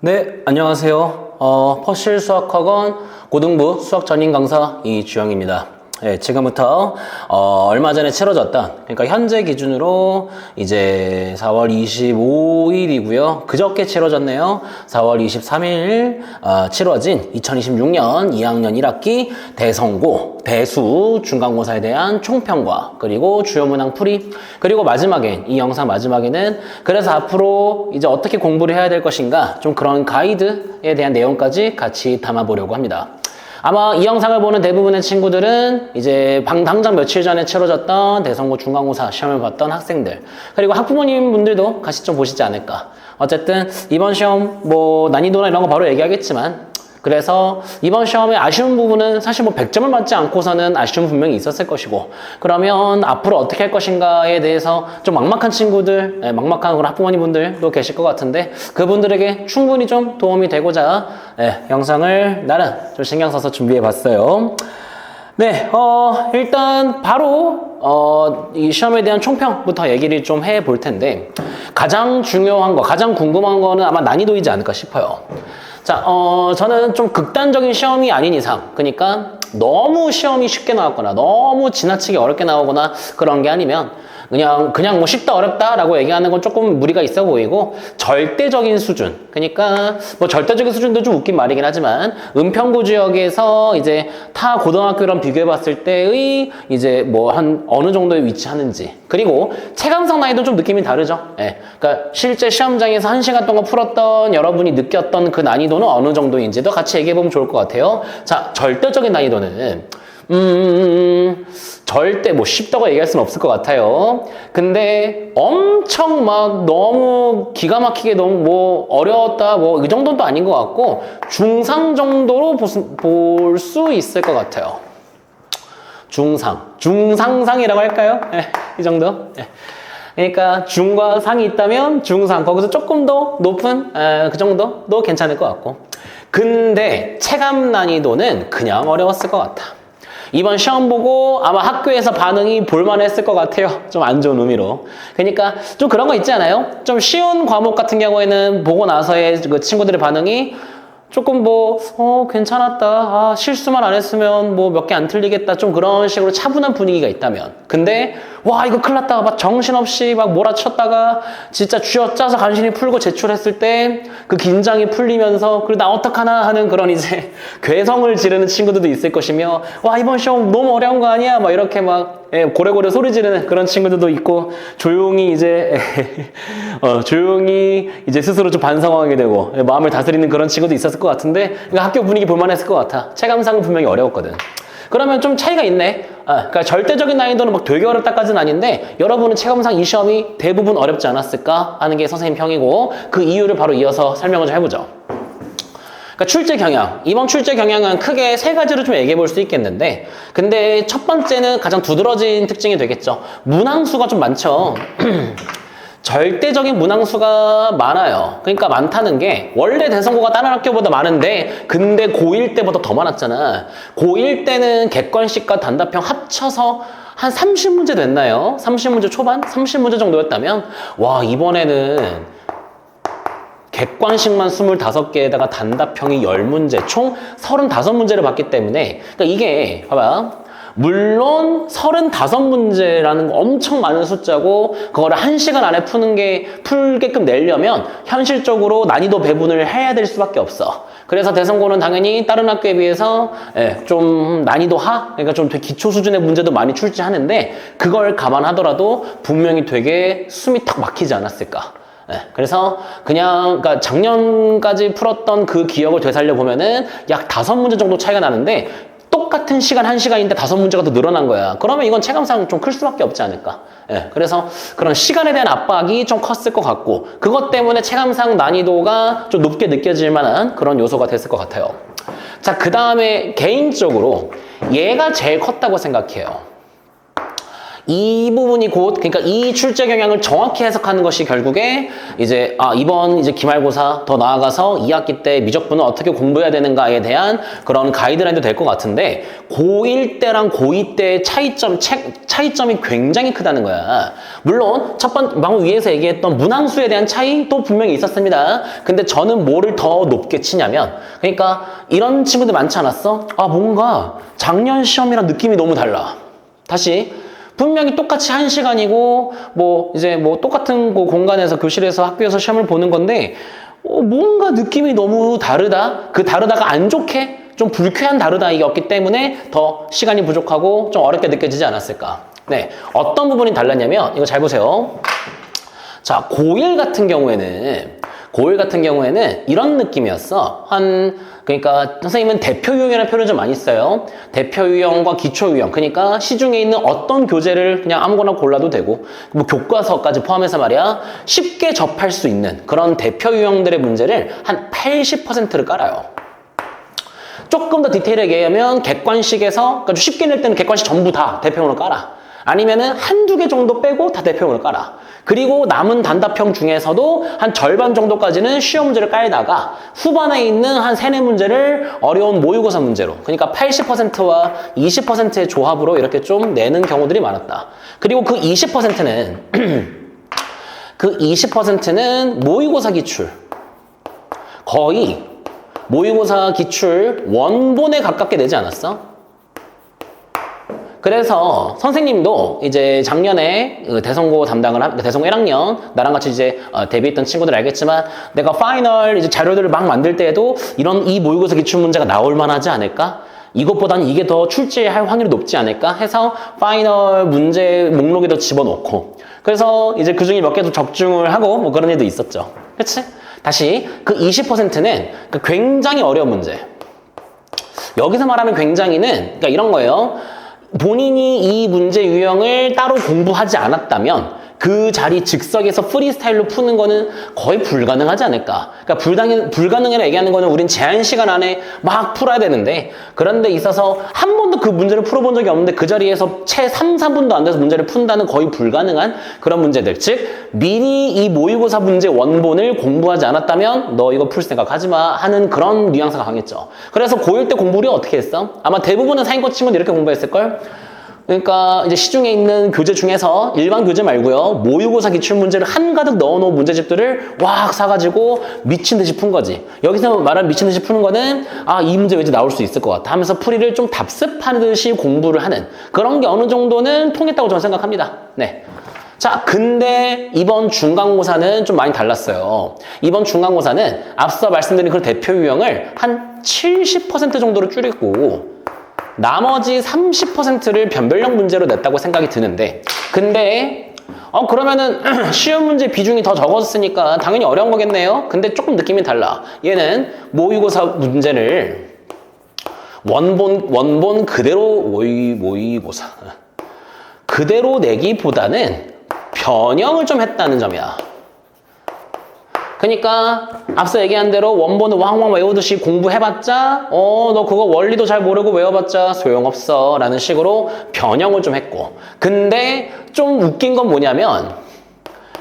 네, 안녕하세요. 퍼실 수학학원 고등부 수학 전임 강사 이주영입니다. 네, 지금부터 얼마 전에 치러졌던, 그러니까 현재 기준으로 이제 4월 25일이고요. 그저께 치러졌네요. 4월 23일 치러진 2026년 2학년 1학기 대성고, 대수 중간고사에 대한 총평과 그리고 주요 문항 풀이, 그리고 마지막엔, 이 영상 마지막에는 그래서 앞으로 이제 어떻게 공부를 해야 될 것인가, 좀 그런 가이드에 대한 내용까지 같이 담아보려고 합니다. 아마 이 영상을 보는 대부분의 친구들은 이제 당장 며칠 전에 치러졌던 대성고 중간고사 시험을 봤던 학생들, 그리고 학부모님 분들도 같이 좀 보시지 않을까. 어쨌든 이번 시험 뭐 난이도나 이런 거 바로 얘기하겠지만, 그래서 이번 시험의 아쉬운 부분은 사실 뭐 100점을 맞지 않고서는 아쉬움 분명히 있었을 것이고, 그러면 앞으로 어떻게 할 것인가에 대해서 좀 막막한 친구들, 막막한 그런 학부모님 분들도 계실 것 같은데, 그분들에게 충분히 좀 도움이 되고자 영상을 나름 좀 신경 써서 준비해 봤어요. 네, 일단 바로 이 시험에 대한 총평부터 얘기를 좀 해볼 텐데, 가장 중요한 거, 가장 궁금한 거는 아마 난이도이지 않을까 싶어요. 자, 저는 좀 극단적인 시험이 아닌 이상, 그러니까 너무 시험이 쉽게 나왔거나 너무 지나치게 어렵게 나오거나 그런 게 아니면 그냥 뭐 쉽다 어렵다라고 얘기하는 건 조금 무리가 있어 보이고, 절대적인 수준, 그러니까 뭐 절대적인 수준도 좀 웃긴 말이긴 하지만 은평구 지역에서 이제 타 고등학교랑 비교해 봤을 때의 이제 뭐 한 어느 정도에 위치하는지, 그리고 체감상 난이도 좀 느낌이 다르죠. 그러니까 실제 시험장에서 1시간 동안 풀었던 여러분이 느꼈던 그 난이도는 어느 정도인지도 같이 얘기해 보면 좋을 것 같아요. 자, 절대적인 난이도는 절대 뭐 쉽다고 얘기할 수는 없을 것 같아요. 근데 엄청 막 너무 기가 막히게 너무 뭐 어려웠다 뭐 이 정도도 아닌 것 같고, 중상 정도로 볼 수 있을 것 같아요. 중상상이라고 할까요? 이 정도? 그러니까 중과 상이 있다면 중상, 거기서 조금 더 높은 그 정도도 괜찮을 것 같고, 근데 체감 난이도는 그냥 어려웠을 것 같아. 이번 시험 보고 아마 학교에서 반응이 볼만했을 것 같아요. 좀 안 좋은 의미로. 그러니까 좀 그런 거 있지 않아요? 좀 쉬운 과목 같은 경우에는 보고 나서의 그 친구들의 반응이 조금 괜찮았다. 실수만 안 했으면 뭐 몇 개 안 틀리겠다. 좀 그런 식으로 차분한 분위기가 있다면. 근데, 와, 이거 큰일 났다. 막 정신없이 막 몰아쳤다가 진짜 쥐어짜서 간신히 풀고 제출했을 때 그 긴장이 풀리면서, 그리고 나 어떡하나 하는 그런 이제 괴성을 지르는 친구들도 있을 것이며, 와, 이번 시험 너무 어려운 거 아니야? 막 이렇게 막 고래고래 소리 지르는 그런 친구들도 있고, 조용히 이제 조용히 이제 스스로 좀 반성하게 되고 마음을 다스리는 그런 친구도 있었을 것 같은데, 학교 분위기 볼만했을 것 같아. 체감상은 분명히 어려웠거든. 그러면 좀 차이가 있네. 그러니까 절대적인 난이도는 막 되게 어렵다까지는 아닌데, 여러분은 체감상 이 시험이 대부분 어렵지 않았을까 하는 게 선생님 평이고, 그 이유를 바로 이어서 설명을 좀 해보죠. 그러니까 출제 경향, 이번 출제 경향은 크게 3가지로 좀 얘기해 볼 수 있겠는데, 근데 첫 번째는 가장 두드러진 특징이 되겠죠. 문항수가 좀 많죠. 절대적인 문항수가 많아요. 그러니까 많다는 게, 원래 대성고가 다른 학교보다 많은데 근데 고1 때보다 더 많았잖아. 고1 때는 객관식과 단답형 합쳐서 한 30문제 됐나요? 30문제 초반? 30문제 정도였다면, 와, 이번에는 객관식만 25개에다가 단답형이 10문제, 총 35문제를 봤기 때문에, 그러니까 이게 봐봐, 물론 35문제라는 엄청 많은 숫자고, 그거를 1시간 안에 풀게끔 내려면 현실적으로 난이도 배분을 해야 될 수밖에 없어. 그래서 대성고는 당연히 다른 학교에 비해서 좀 난이도 그러니까 좀 되게 기초 수준의 문제도 많이 출제하는데, 그걸 감안하더라도 분명히 되게 숨이 탁 막히지 않았을까. 그래서 그러니까 작년까지 풀었던 그 기억을 되살려 보면은 약 5문제 정도 차이가 나는데, 똑같은 시간 1시간인데 5문제가 더 늘어난 거야. 그러면 이건 체감상 좀 클 수밖에 없지 않을까. 그래서 그런 시간에 대한 압박이 좀 컸을 것 같고, 그것 때문에 체감상 난이도가 좀 높게 느껴질 만한 그런 요소가 됐을 것 같아요. 자, 그 다음에 개인적으로 얘가 제일 컸다고 생각해요. 이 부분이 곧, 그러니까 이 출제 경향을 정확히 해석하는 것이 결국에 이제, 이번 이제 기말고사 더 나아가서 2학기 때 미적분을 어떻게 공부해야 되는가에 대한 그런 가이드라인도 될 것 같은데, 고1 때랑 고2 때의 차이점이 굉장히 크다는 거야. 물론, 방금 위에서 얘기했던 문항수에 대한 차이도 분명히 있었습니다. 근데 저는 뭐를 더 높게 치냐면, 그러니까 이런 친구들 많지 않았어? 뭔가 작년 시험이랑 느낌이 너무 달라. 다시. 분명히 똑같이 1시간이고, 똑같은 공간에서, 교실에서, 학교에서 시험을 보는 건데, 뭔가 느낌이 너무 다르다? 그 다르다가 안 좋게, 좀 불쾌한 다르다이었기 때문에 더 시간이 부족하고 좀 어렵게 느껴지지 않았을까. 네. 어떤 부분이 달랐냐면, 이거 잘 보세요. 자, 고1 같은 경우에는 이런 느낌이었어. 그러니까 선생님은 대표 유형이라는 표현을 좀 많이 써요. 대표 유형과 기초 유형. 그러니까 시중에 있는 어떤 교재를 그냥 아무거나 골라도 되고, 뭐 교과서까지 포함해서 말이야, 쉽게 접할 수 있는 그런 대표 유형들의 문제를 한 80%를 깔아요. 조금 더 디테일하게 얘기하면 객관식에서, 그러니까 쉽게 낼 때는 객관식 전부 다 대표형으로 깔아. 아니면은 한두 개 정도 빼고 다 대표형으로 깔아. 그리고 남은 단답형 중에서도 한 절반 정도까지는 시험 문제를 깔다가 후반에 있는 한 3, 4문제를 어려운 모의고사 문제로, 그러니까 80%와 20%의 조합으로 이렇게 좀 내는 경우들이 많았다. 그리고 그 20%는 모의고사 기출, 거의 모의고사 기출 원본에 가깝게 내지 않았어? 그래서 선생님도 이제 작년에 대성고 대성고 1학년 나랑 같이 이제 데뷔했던 친구들 알겠지만, 내가 파이널 이제 자료들을 막 만들 때에도 이 모의고사 기출 문제가 나올 만하지 않을까? 이것보다는 이게 더 출제할 확률이 높지 않을까 해서 파이널 문제 목록에도 집어넣고, 그래서 이제 그 중에 몇 개도 적중을 하고 뭐 그런 일도 있었죠. 그치? 다시 그 20%는 굉장히 어려운 문제. 여기서 말하는 굉장히는 그러니까 이런 거예요. 본인이 이 문제 유형을 따로 공부하지 않았다면 그 자리 즉석에서 프리스타일로 푸는 거는 거의 불가능하지 않을까. 그러니까 불가능이라 얘기하는 거는 우린 제한 시간 안에 막 풀어야 되는데, 그런 데 있어서 한 번도 그 문제를 풀어본 적이 없는데 그 자리에서 채 3, 4분도 안 돼서 문제를 푼다는 거의 불가능한 그런 문제들. 즉, 미리 이 모의고사 문제 원본을 공부하지 않았다면 너 이거 풀 생각 하지 마 하는 그런 뉘앙스가 강했죠. 그래서 고1 때 공부를 어떻게 했어? 아마 대부분은 상위권 친구들이 이렇게 공부했을걸? 그러니까 이제 시중에 있는 교재 중에서 일반 교재 말고요, 모의고사 기출 문제를 한가득 넣어놓은 문제집들을 왁 사가지고 미친 듯이 푼 거지. 여기서 말하는 미친 듯이 푸는 거는 이 문제 왠지 나올 수 있을 것 같아 하면서 풀이를 좀 답습하듯이 공부를 하는 그런 게 어느 정도는 통했다고 저는 생각합니다. 네. 자, 근데 이번 중간고사는 좀 많이 달랐어요. 이번 중간고사는 앞서 말씀드린 그 대표 유형을 한 70% 정도로 줄이고 나머지 30%를 변별력 문제로 냈다고 생각이 드는데, 근데 그러면은 쉬운 문제 비중이 더 적었으니까 당연히 어려운 거겠네요. 근데 조금 느낌이 달라. 얘는 모의고사 문제를 원본 그대로 모의고사 그대로 내기보다는 변형을 좀 했다는 점이야. 그러니까 앞서 얘기한 대로 원본을 왕왕 외우듯이 공부해봤자 너 그거 원리도 잘 모르고 외워봤자 소용없어 라는 식으로 변형을 좀 했고, 근데 좀 웃긴 건 뭐냐면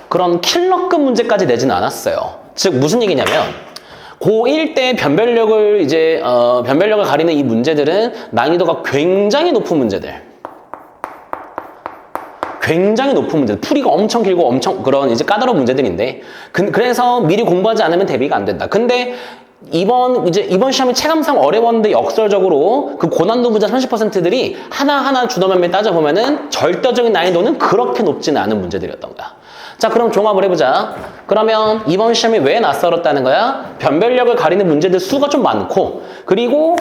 그런 킬러급 문제까지 내지는 않았어요. 즉 무슨 얘기냐면 고1 때 변별력을 가리는 이 문제들은 난이도가 굉장히 높은 문제들, 풀이가 엄청 길고 엄청 그런 이제 까다로운 문제들인데, 그래서 미리 공부하지 않으면 대비가 안 된다. 근데 이번 시험이 체감상 어려웠는데 역설적으로 그 고난도 문제 30%들이 하나하나 주도면밀 따져보면은 절대적인 난이도는 그렇게 높지는 않은 문제들이었던 거야. 자, 그럼 종합을 해보자. 그러면 이번 시험이 왜 낯설었다는 거야? 변별력을 가리는 문제들 수가 좀 많고, 그리고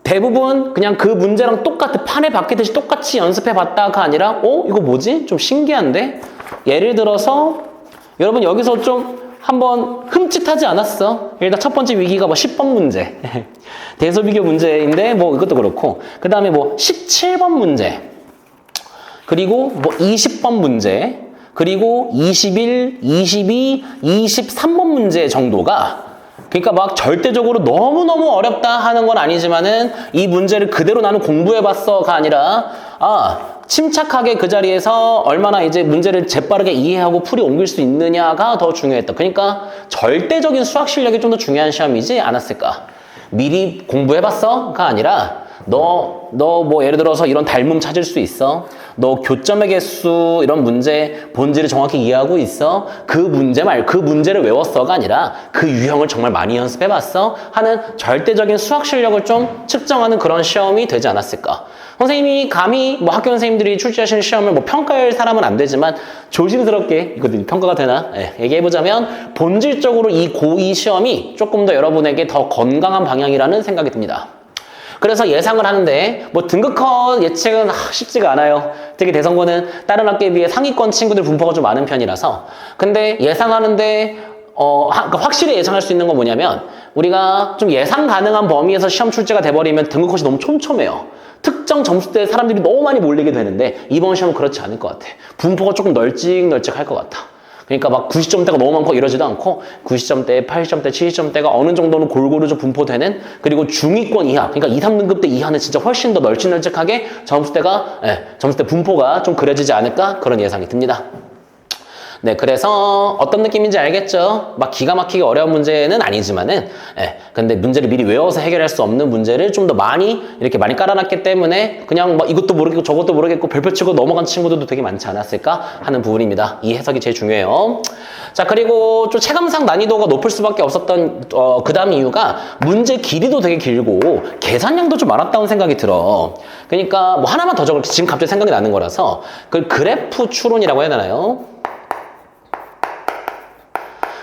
대부분 그냥 그 문제랑 똑같은 판에 박히듯이 똑같이 연습해봤다가 아니라 이거 뭐지? 좀 신기한데? 예를 들어서 여러분 여기서 좀 한번 흠칫하지 않았어? 일단 첫 번째 위기가 10번 문제 대소비교 문제인데 이것도 그렇고, 그 다음에 17번 문제, 그리고 20번 문제, 그리고 21, 22, 23번 문제 정도가, 그러니까 막 절대적으로 너무너무 어렵다 하는 건 아니지만은 이 문제를 그대로 나는 공부해봤어가 아니라 침착하게 그 자리에서 얼마나 이제 문제를 재빠르게 이해하고 풀이 옮길 수 있느냐가 더 중요했다. 그러니까 절대적인 수학 실력이 좀 더 중요한 시험이지 않았을까. 미리 공부해봤어?가 아니라 너 뭐 예를 들어서 이런 닮음 찾을 수 있어? 너 교점의 개수 이런 문제 본질을 정확히 이해하고 있어? 그 문제를 외웠어가 아니라 그 유형을 정말 많이 연습해봤어? 하는 절대적인 수학 실력을 좀 측정하는 그런 시험이 되지 않았을까? 선생님이 감히 뭐 학교 선생님들이 출제하시는 시험을 뭐 평가할 사람은 안 되지만 조심스럽게 이거 평가가 되나? 얘기해보자면 본질적으로 이 고2 시험이 조금 더 여러분에게 더 건강한 방향이라는 생각이 듭니다. 그래서 예상을 하는데 뭐 등급컷 예측은 쉽지가 않아요. 특히 대성고는 다른 학교에 비해 상위권 친구들 분포가 좀 많은 편이라서. 근데 예상하는데 그러니까 확실히 예상할 수 있는 건 뭐냐면 우리가 좀 예상 가능한 범위에서 시험 출제가 돼버리면 등급컷이 너무 촘촘해요. 특정 점수대에 사람들이 너무 많이 몰리게 되는데 이번 시험은 그렇지 않을 것 같아. 분포가 조금 널찍널찍할 것 같아. 그러니까 막 90점대가 너무 많고 이러지도 않고 90점대, 80점대, 70점대가 어느 정도는 골고루 좀 분포되는 그리고 중위권 이하, 그러니까 2, 3등급대 이하는 진짜 훨씬 더 널찍널찍하게 점수대 분포가 좀 그려지지 않을까 그런 예상이 듭니다. 네, 그래서 어떤 느낌인지 알겠죠? 막 기가 막히게 어려운 문제는 아니지만은, 근데 문제를 미리 외워서 해결할 수 없는 문제를 좀 더 이렇게 많이 깔아놨기 때문에 그냥 뭐 이것도 모르겠고 저것도 모르겠고 별표 치고 넘어간 친구들도 되게 많지 않았을까 하는 부분입니다. 이 해석이 제일 중요해요. 자, 그리고 좀 체감상 난이도가 높을 수밖에 없었던, 그 다음 이유가 문제 길이도 되게 길고 계산량도 좀 많았다는 생각이 들어. 그러니까 뭐 하나만 더 적을게. 지금 갑자기 생각이 나는 거라서 그걸 그래프 추론이라고 해야 되나요?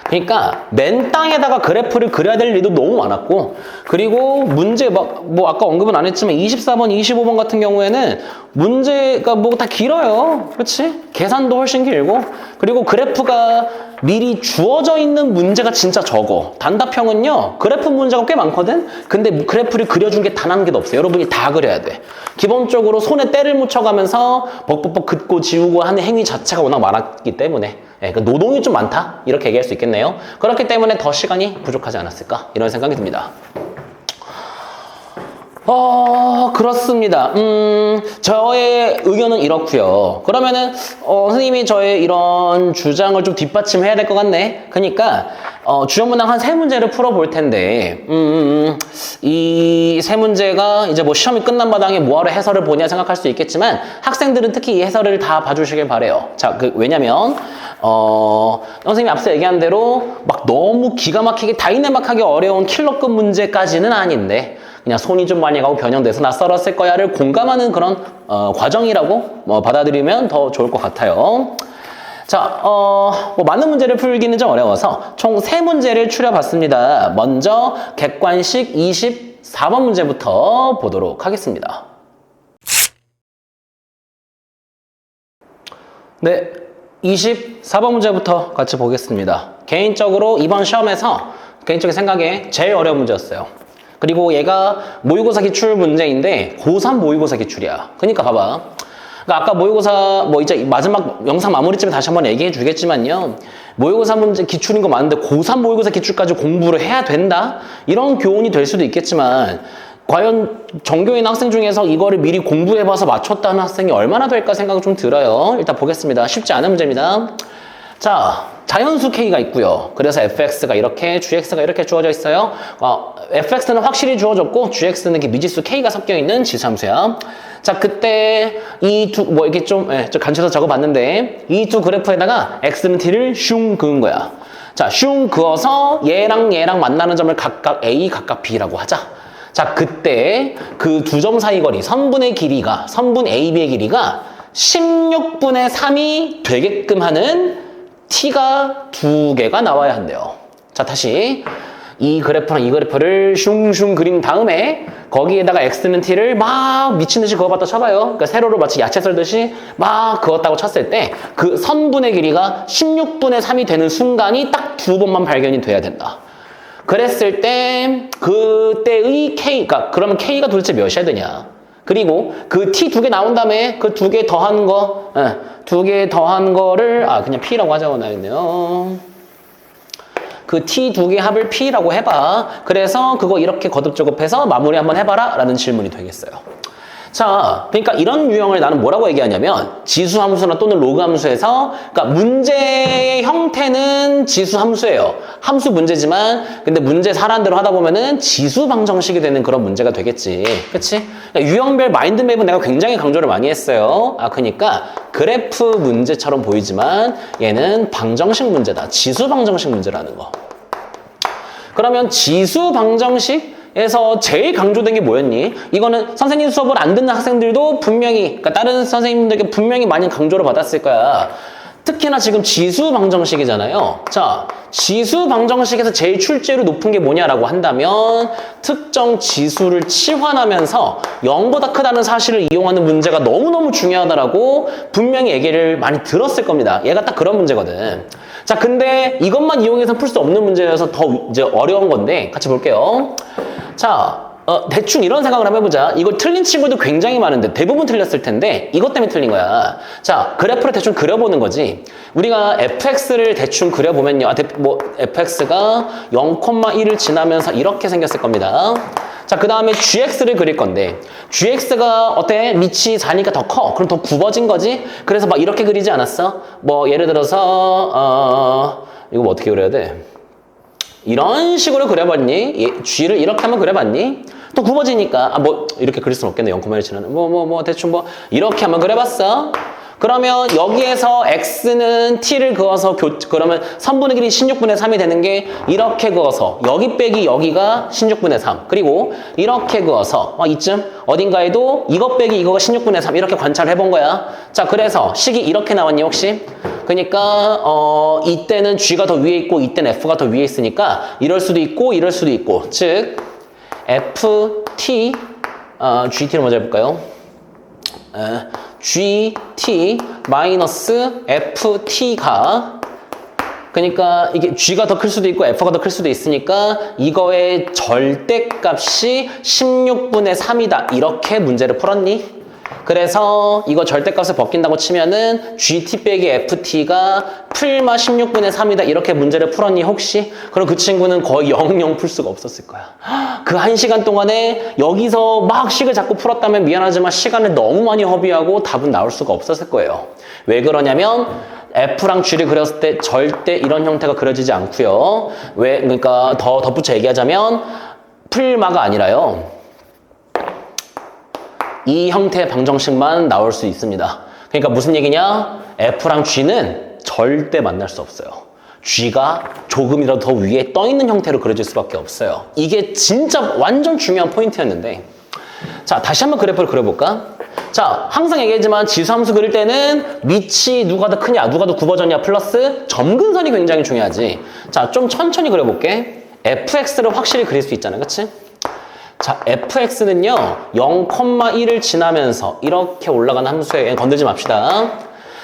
그러니까 맨 땅에다가 그래프를 그려야 될 일도 너무 많았고 그리고 문제 뭐 아까 언급은 안 했지만 24번, 25번 같은 경우에는 문제가 뭐 다 길어요. 그렇지? 계산도 훨씬 길고 그리고 그래프가 미리 주어져 있는 문제가 진짜 적어. 단답형은요. 그래프 문제가 꽤 많거든? 근데 그래프를 그려준 게 단 한 개도 없어요. 여러분이 다 그려야 돼. 기본적으로 손에 때를 묻혀가면서 벅벅벅 긋고 지우고 하는 행위 자체가 워낙 많았기 때문에 그러니까 노동이 좀 많다? 이렇게 얘기할 수 있겠네요. 그렇기 때문에 더 시간이 부족하지 않았을까? 이런 생각이 듭니다. 그렇습니다. 저의 의견은 이렇고요. 그러면은 선생님이 저의 이런 주장을 좀 뒷받침해야 될 것 같네. 그러니까 주요 문항 한 3문제를 풀어볼 텐데 이 3문제가 이제 뭐 시험이 끝난 마당에 뭐하러 해설을 보냐 생각할 수 있겠지만 학생들은 특히 이 해설을 다 봐주시길 바래요. 자, 왜냐면 선생님이 앞서 얘기한 대로 막 너무 기가 막히게 다이내막하게 어려운 킬러급 문제까지는 아닌데 그냥 손이 좀 많이 가고 변형돼서 나 썰었을 거야를 공감하는 그런 과정이라고 받아들이면 더 좋을 것 같아요. 자, 뭐 많은 문제를 풀기는 좀 어려워서 총 3문제를 추려봤습니다. 먼저 객관식 24번 문제부터 보도록 하겠습니다. 네, 24번 문제부터 같이 보겠습니다. 개인적으로 이번 시험에서 개인적인 생각에 제일 어려운 문제였어요. 그리고 얘가 모의고사 기출 문제인데 고3 모의고사 기출이야. 그러니까 봐봐. 그러니까 아까 모의고사 뭐 이제 마지막 영상 마무리쯤에 다시 한번 얘기해 주겠지만요. 모의고사 문제 기출인 거 맞는데 고3 모의고사 기출까지 공부를 해야 된다? 이런 교훈이 될 수도 있겠지만 과연 전교인 학생 중에서 이거를 미리 공부해봐서 맞췄다는 학생이 얼마나 될까 생각이 좀 들어요. 일단 보겠습니다. 쉽지 않은 문제입니다. 자, 자연수 K가 있고요. 그래서 fx가 이렇게, gx가 이렇게 주어져 있어요. fx는 확실히 주어졌고 gx는 이렇게 미지수 K가 섞여 있는 지수함수야. 자, 그때 이 뭐 이렇게 좀 간추려서 적어봤는데 이 두 그래프에다가 x는 t를 슝 그은 거야. 자, 슝 그어서 얘랑 만나는 점을 각각 a, 각각 b라고 하자. 자, 그때 그 두 점 사이 거리, 선분의 길이가, 선분 a, b의 길이가 16분의 3이 되게끔 하는 t가 2개가 나와야 한대요. 자, 다시 이 그래프랑 이 그래프를 슝슝 그린 다음에 거기에다가 x는 t를 막 미친듯이 그어봤다 쳐봐요. 그러니까 세로로 마치 야채 썰듯이 막 그었다고 쳤을 때 그 선분의 길이가 16분의 3이 되는 순간이 딱 2번만 발견이 돼야 된다. 그랬을 때 그때의 k가 그러면 k가 도대체 몇이어야 되냐. 그리고 그 t 2개 나온 다음에 그 2개 더한 거, 2개 더한 거를 그냥 p라고 하자고 나있네요. 그 t 2개 합을 p라고 해봐. 그래서 그거 이렇게 거듭적업해서 마무리 한번 해봐라 라는 질문이 되겠어요. 자, 그러니까 이런 유형을 나는 뭐라고 얘기하냐면 지수 함수나 또는 로그 함수에서 그러니까 문제의 형태는 지수 함수예요. 함수 문제지만 근데 문제 사란대로 하다 보면은 지수 방정식이 되는 그런 문제가 되겠지. 그치? 그러니까 유형별 마인드맵은 내가 굉장히 강조를 많이 했어요. 그러니까 그래프 문제처럼 보이지만 얘는 방정식 문제다. 지수 방정식 문제라는 거. 그러면 지수 방정식에서 제일 강조된 게 뭐였니? 이거는 선생님 수업을 안 듣는 학생들도 분명히, 그러니까 다른 선생님들에게 분명히 많이 강조를 받았을 거야. 특히나 지금 지수 방정식이잖아요. 자, 지수 방정식에서 제일 출제율이 높은 게 뭐냐라고 한다면 특정 지수를 치환하면서 0보다 크다는 사실을 이용하는 문제가 너무너무 중요하다라고 분명히 얘기를 많이 들었을 겁니다. 얘가 딱 그런 문제거든. 자, 근데 이것만 이용해서 풀 수 없는 문제여서 더 이제 어려운 건데 같이 볼게요. 자, 대충 이런 생각을 한번 해보자. 이거 틀린 친구도 굉장히 많은데 대부분 틀렸을 텐데 이것 때문에 틀린 거야. 자, 그래프를 대충 그려보는 거지. 우리가 fx를 대충 그려보면요. fx가 0,1을 지나면서 이렇게 생겼을 겁니다. 자, 그 다음에 gx를 그릴 건데 gx가 어때? 밑이 4니까 더 커. 그럼 더 굽어진 거지? 그래서 막 이렇게 그리지 않았어? 뭐 예를 들어서 이거 뭐 어떻게 그려야 돼? 이런 식으로 그려봤니? g를 이렇게 한번 그려봤니? 또 굽어지니까 뭐 이렇게 그릴 수는 없겠네. 0,1 지나는 대충 뭐 이렇게 한번 그려봤어. 그러면 여기에서 x는 t를 그어서 그러면 3분의 1이 16분의 3이 되는 게 이렇게 그어서 여기 빼기 여기가 16분의 3 그리고 이렇게 그어서 이쯤 어딘가에도 이것 빼기 이거가 16분의 3 이렇게 관찰을 해본 거야. 자, 그래서 식이 이렇게 나왔니 혹시? 그러니까 이때는 g가 더 위에 있고 이때는 f가 더 위에 있으니까 이럴 수도 있고 이럴 수도 있고 즉 ft gt를 먼저 해볼까요? gt 마이너스 ft가 그러니까 이게 g가 더 클 수도 있고 f가 더 클 수도 있으니까 이거의 절대값이 16분의 3이다 이렇게 문제를 풀었니? 그래서 이거 절대값을 벗긴다고 치면은 gt 빼기 ft가 풀마 16분의 3이다 이렇게 문제를 풀었니 혹시? 그럼 그 친구는 거의 0 풀 수가 없었을 거야. 그 1시간 동안에 여기서 막 식을 자꾸 풀었다면 미안하지만 시간을 너무 많이 허비하고 답은 나올 수가 없었을 거예요. 왜 그러냐면 f랑 g를 그렸을 때 절대 이런 형태가 그려지지 않고요. 왜? 그러니까 더 덧붙여 얘기하자면 풀마가 아니라요. 이 형태의 방정식만 나올 수 있습니다. 그러니까 무슨 얘기냐? f랑 g는 절대 만날 수 없어요. g가 조금이라도 더 위에 떠있는 형태로 그려질 수밖에 없어요. 이게 진짜 완전 중요한 포인트였는데 자, 다시 한번 그래프를 그려볼까? 자, 항상 얘기하지만 지수함수 그릴 때는 밑이 누가 더 크냐, 누가 더 굽어졌냐 플러스 점근선이 굉장히 중요하지. 자, 좀 천천히 그려볼게. fx를 확실히 그릴 수 있잖아, 그치? 자, fx는요 0,1을 지나면서 이렇게 올라가는 함수에 건들지 맙시다.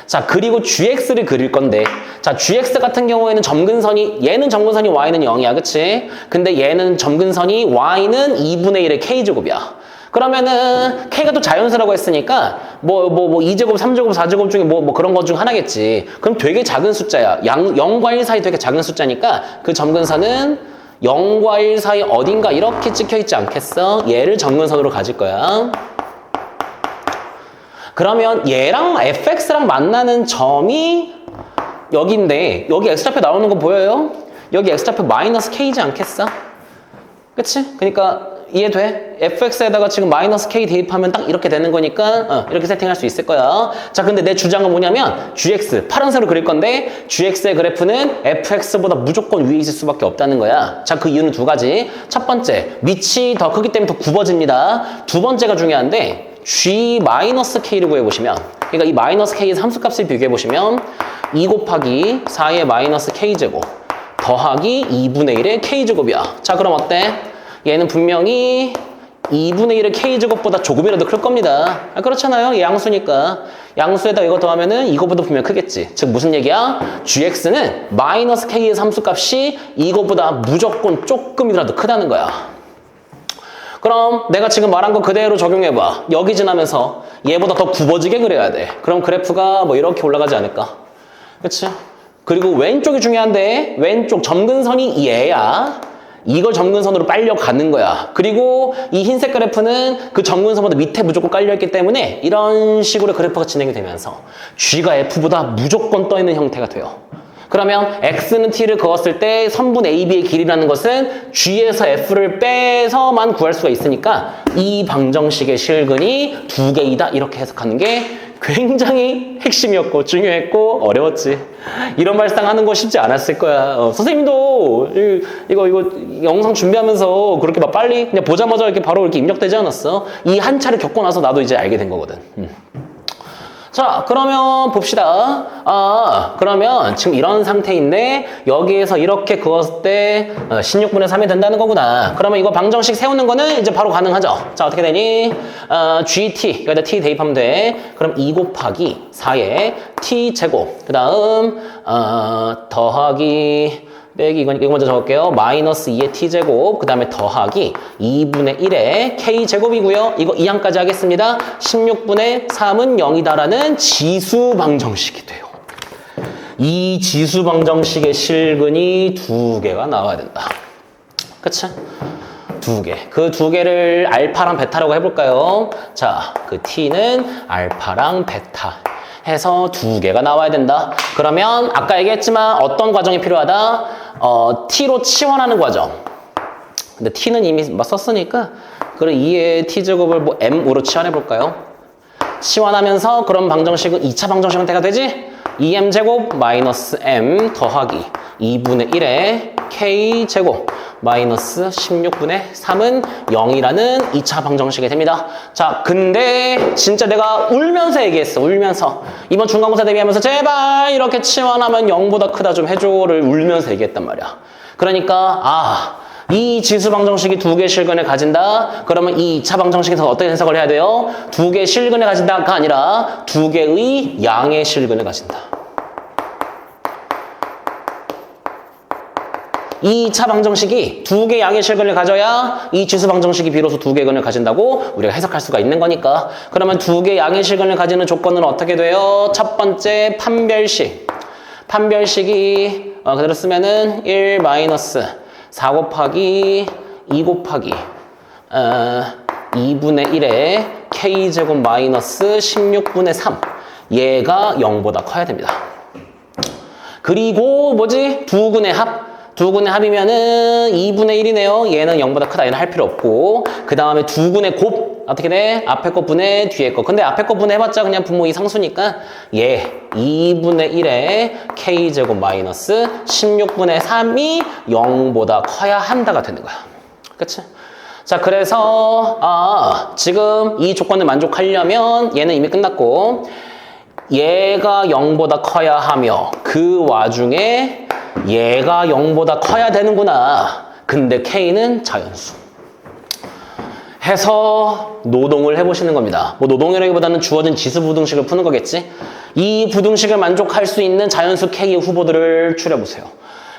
자, 그리고 gx를 그릴 건데 자, gx 같은 경우에는 점근선이 얘는 점근선이 y는 0이야, 그치? 근데 얘는 점근선이 y는 2분의 1의 k제곱이야. 그러면은 k가 또 자연수라고 했으니까 뭐 2제곱, 3제곱, 4제곱 중에 뭐 그런 것 중 하나겠지. 그럼 되게 작은 숫자야. 0과 1 사이 되게 작은 숫자니까 그 점근선은 0과 1 사이 어딘가 이렇게 찍혀있지 않겠어? 얘를 점근선으로 가질 거야. 그러면 얘랑 fx랑 만나는 점이 여기인데 여기 x좌표 나오는 거 보여요? 여기 x좌표 마이너스 k이지 않겠어? 그치? 그러니까 이해돼? fx에다가 지금 마이너스 k 대입하면 딱 이렇게 되는 거니까 이렇게 세팅할 수 있을 거야. 자, 근데 내 주장은 뭐냐면 gx, 파란색으로 그릴 건데 gx의 그래프는 fx보다 무조건 위에 있을 수밖에 없다는 거야. 자, 그 이유는 두 가지. 첫 번째, 밑이 더 크기 때문에 더 굽어집니다. 두 번째가 중요한데 g-k를 구해보시면 그러니까 이 마이너스 k의 함수값을 비교해보시면 2 곱하기 4의 마이너스 k제곱 더하기 2분의 1의 k제곱이야. 자, 그럼 어때? 얘는 분명히 2분의 1의 k제곱보다 조금이라도 클 겁니다. 그렇잖아요. 얘 양수니까. 양수에다 이거 더하면은 이거보다 분명 크겠지. 즉 무슨 얘기야? gx는 마이너스 k의 함수값이 이거보다 무조건 조금이라도 크다는 거야. 그럼 내가 지금 말한 거 그대로 적용해봐. 여기 지나면서 얘보다 더 굽어지게 그려야 돼. 그럼 그래프가 뭐 이렇게 올라가지 않을까? 그치? 그리고 왼쪽이 중요한데 왼쪽 점근선이 얘야. 이걸 점근선으로 빨려가는 거야. 그리고 이 흰색 그래프는 그 점근선보다 밑에 무조건 깔려있기 때문에 이런 식으로 그래프가 진행이 되면서 G가 F보다 무조건 떠있는 형태가 돼요. 그러면 X는 T를 그었을 때 선분 AB의 길이라는 것은 G에서 F를 빼서만 구할 수가 있으니까 이 방정식의 실근이 2개이다 이렇게 해석하는 게 굉장히 핵심이었고 중요했고 어려웠지. 이런 발상하는 거 쉽지 않았을 거야. 선생님도 이거 영상 준비하면서 그렇게 막 빨리 그냥 보자마자 이렇게 바로 이렇게 입력되지 않았어. 이 한 차를 겪고 나서 나도 이제 알게 된 거거든. 자, 그러면 봅시다. 그러면 지금 이런 상태인데 여기에서 이렇게 그었을 때 16분의 3이 된다는 거구나. 그러면 이거 방정식 세우는 거는 이제 바로 가능하죠. 자, 어떻게 되니? GT, 여기다 T 대입하면 돼. 그럼 2 곱하기 4의 T 제곱. 그 다음 더하기 빼기 이거 먼저 적을게요. 마이너스 2의 t제곱, 그 다음에 더하기 2분의 1의 k제곱이고요. 이거 2항까지 하겠습니다. 16분의 3은 0이다라는 지수 방정식이 돼요. 이 지수 방정식의 실근이 2개가 나와야 된다. 그치? 2개. 그 2개를 알파랑 베타라고 해볼까요? 자, 그 t는 알파랑 베타. 해서 2개가 나와야 된다. 그러면 아까 얘기했지만 어떤 과정이 필요하다? t로 치환하는 과정. 근데 t는 이미 썼으니까 그럼 2의 t제곱을 뭐 m으로 치환해볼까요? 치환하면서 그런 방정식은 2차 방정식 형태가 되지? 2m제곱 마이너스 m 더하기 2분의 1의 k제곱 마이너스 16분의 3은 0이라는 2차 방정식이 됩니다. 자, 근데 진짜 내가 울면서 얘기했어. 울면서. 이번 중간고사 대비하면서 제발 이렇게 치환하면 0보다 크다 좀 해줘를 울면서 얘기했단 말이야. 그러니까 이 지수 방정식이 2개의 실근을 가진다. 그러면 이 2차 방정식에서 어떻게 해석을 해야 돼요? 2개의 실근을 가진다가 아니라 2개의 양의 실근을 가진다. 이 2차 방정식이 2개의 양의 실근을 가져야 이 지수 방정식이 비로소 2개의 근을 가진다고 우리가 해석할 수가 있는 거니까. 그러면 2개의 양의 실근을 가지는 조건은 어떻게 돼요? 첫 번째 판별식. 판별식이 그대로 쓰면은 1 마이너스 4 곱하기 2 곱하기 2분의 1의 k제곱 마이너스 16분의 3. 얘가 0보다 커야 됩니다. 그리고 뭐지? 두 근의 합. 두 근의 합이면은 2분의 1이네요. 얘는 0보다 크다. 얘는 할 필요 없고. 그 다음에 두 근의 곱. 어떻게 돼? 앞에 거 분의 뒤에 거. 근데 앞에 거 분해해봤자 그냥 분모 2 상수니까 얘 2분의 1의 k제곱 마이너스 16분의 3이 0보다 커야 한다가 되는 거야. 그치? 자, 그래서 지금 이 조건을 만족하려면 얘는 이미 끝났고 얘가 0보다 커야 하며 그 와중에 얘가 0보다 커야 되는구나. 근데 K는 자연수. 해서 노동을 해보시는 겁니다. 뭐 노동이라기보다는 주어진 지수 부등식을 푸는 거겠지. 이 부등식을 만족할 수 있는 자연수 K의 후보들을 추려보세요.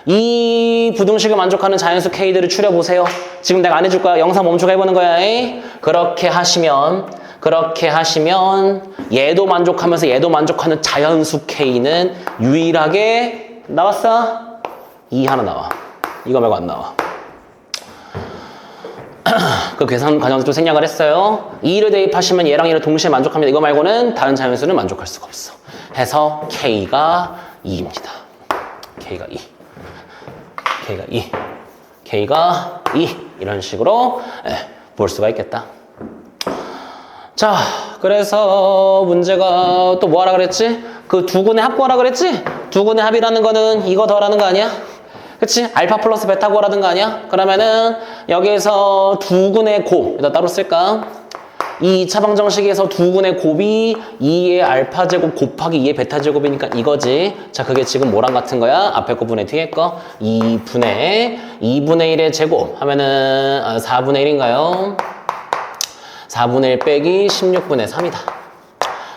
이 부등식을 만족하는 자연수 K들을 추려보세요. 지금 내가 안 해줄 거야. 영상 멈추고 해보는 거야. 그렇게 하시면 얘도 만족하면서 얘도 만족하는 자연수 K는 유일하게 나왔어? 2 하나 나와. 이거 말고 안 나와. 그 계산 과정에서 좀 생략을 했어요. 2를 대입하시면 얘랑 얘를 동시에 만족합니다. 이거 말고는 다른 자연수는 만족할 수가 없어. 해서 K가 2입니다. K가 2. K가 2. K가 2. 이런 식으로 볼 수가 있겠다. 자, 그래서 문제가 또 뭐 하라 그랬지? 그 두 근의 합 구하라 그랬지? 두 근의 합이라는 거는 이거 더라는 거 아니야? 그치? 알파 플러스 베타 구하라는 거 아니야? 그러면은 여기에서 두 근의 곱, 여기다 따로 쓸까? 이 2차 방정식에서 두 근의 곱이 2의 알파 제곱 곱하기 2의 베타 제곱이니까 이거지. 자, 그게 지금 뭐랑 같은 거야? 앞에 거 분의 뒤에 거 2분의 1의 제곱 하면은 4분의 1인가요? 4분의 1 빼기 16분의 3이다.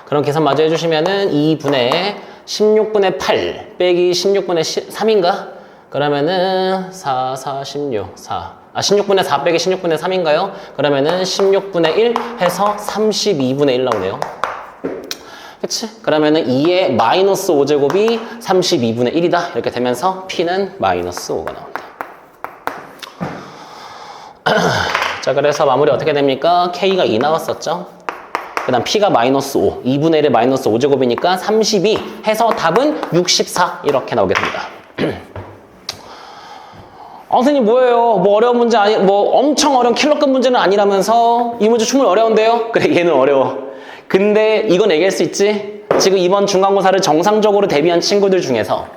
그럼 계산 마저 해주시면은 2분의 16분의 8 빼기 16분의 3인가? 그러면은 16분의 4 빼기 16분의 3인가요? 그러면은 16분의 1 해서 32분의 1 나오네요. 그치? 그러면은 2의 마이너스 5제곱이 32분의 1이다. 이렇게 되면서 P는 마이너스 5가 나온다. 자, 그래서 마무리 어떻게 됩니까? K가 2 나왔었죠? 그 다음 P가 마이너스 5, 2분의 1의 마이너스 5제곱이니까 32 해서 답은 64 이렇게 나오게 됩니다. 선생님 뭐예요? 뭐 어려운 문제 아니, 뭐 엄청 어려운 킬러급 문제는 아니라면서 이 문제 충분히 어려운데요? 그래, 얘는 어려워. 근데 이건 얘기할 수 있지? 지금 이번 중간고사를 정상적으로 대비한 친구들 중에서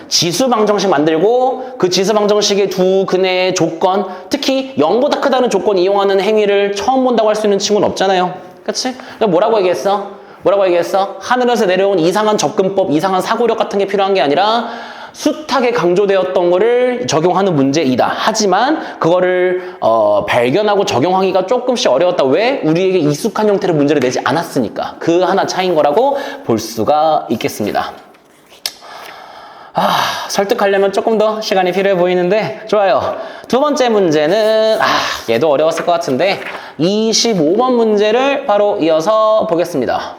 지수 방정식 만들고 그 지수 방정식의 두 근의 조건, 특히 0보다 크다는 조건 이용하는 행위를 처음 본다고 할 수 있는 친구는 없잖아요. 그치? 뭐라고 얘기했어? 뭐라고 얘기했어? 하늘에서 내려온 이상한 접근법, 이상한 사고력 같은 게 필요한 게 아니라 숱하게 강조되었던 거를 적용하는 문제이다. 하지만 그거를 발견하고 적용하기가 조금씩 어려웠다. 왜? 우리에게 익숙한 형태의 문제를 내지 않았으니까. 그 하나 차이인 거라고 볼 수가 있겠습니다. 설득하려면 조금 더 시간이 필요해 보이는데 좋아요. 두 번째 문제는 얘도 어려웠을 것 같은데 25번 문제를 바로 이어서 보겠습니다.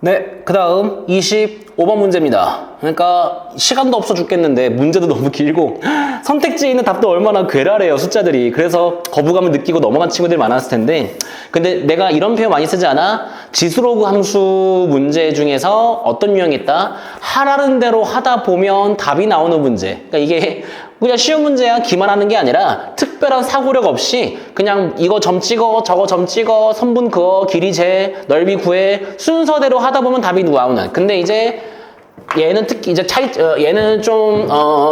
네, 그 다음 25번 문제입니다. 그러니까 시간도 없어 죽겠는데 문제도 너무 길고 선택지에 있는 답도 얼마나 괴랄해요, 숫자들이. 그래서 거부감을 느끼고 넘어간 친구들이 많았을 텐데, 근데 내가 이런 표현 많이 쓰지 않아? 지수로그 함수 문제 중에서 어떤 유형이 있다? 하라는 대로 하다 보면 답이 나오는 문제. 그러니까 이게 그냥 쉬운 문제야. 기만하는 게 아니라 특별한 사고력 없이 그냥 이거 점 찍어, 저거 점 찍어, 선분 그어, 길이 재, 넓이 구해 순서대로 하다 보면 답이 나오는. 근데 이제 얘는 특히 이제 얘는 좀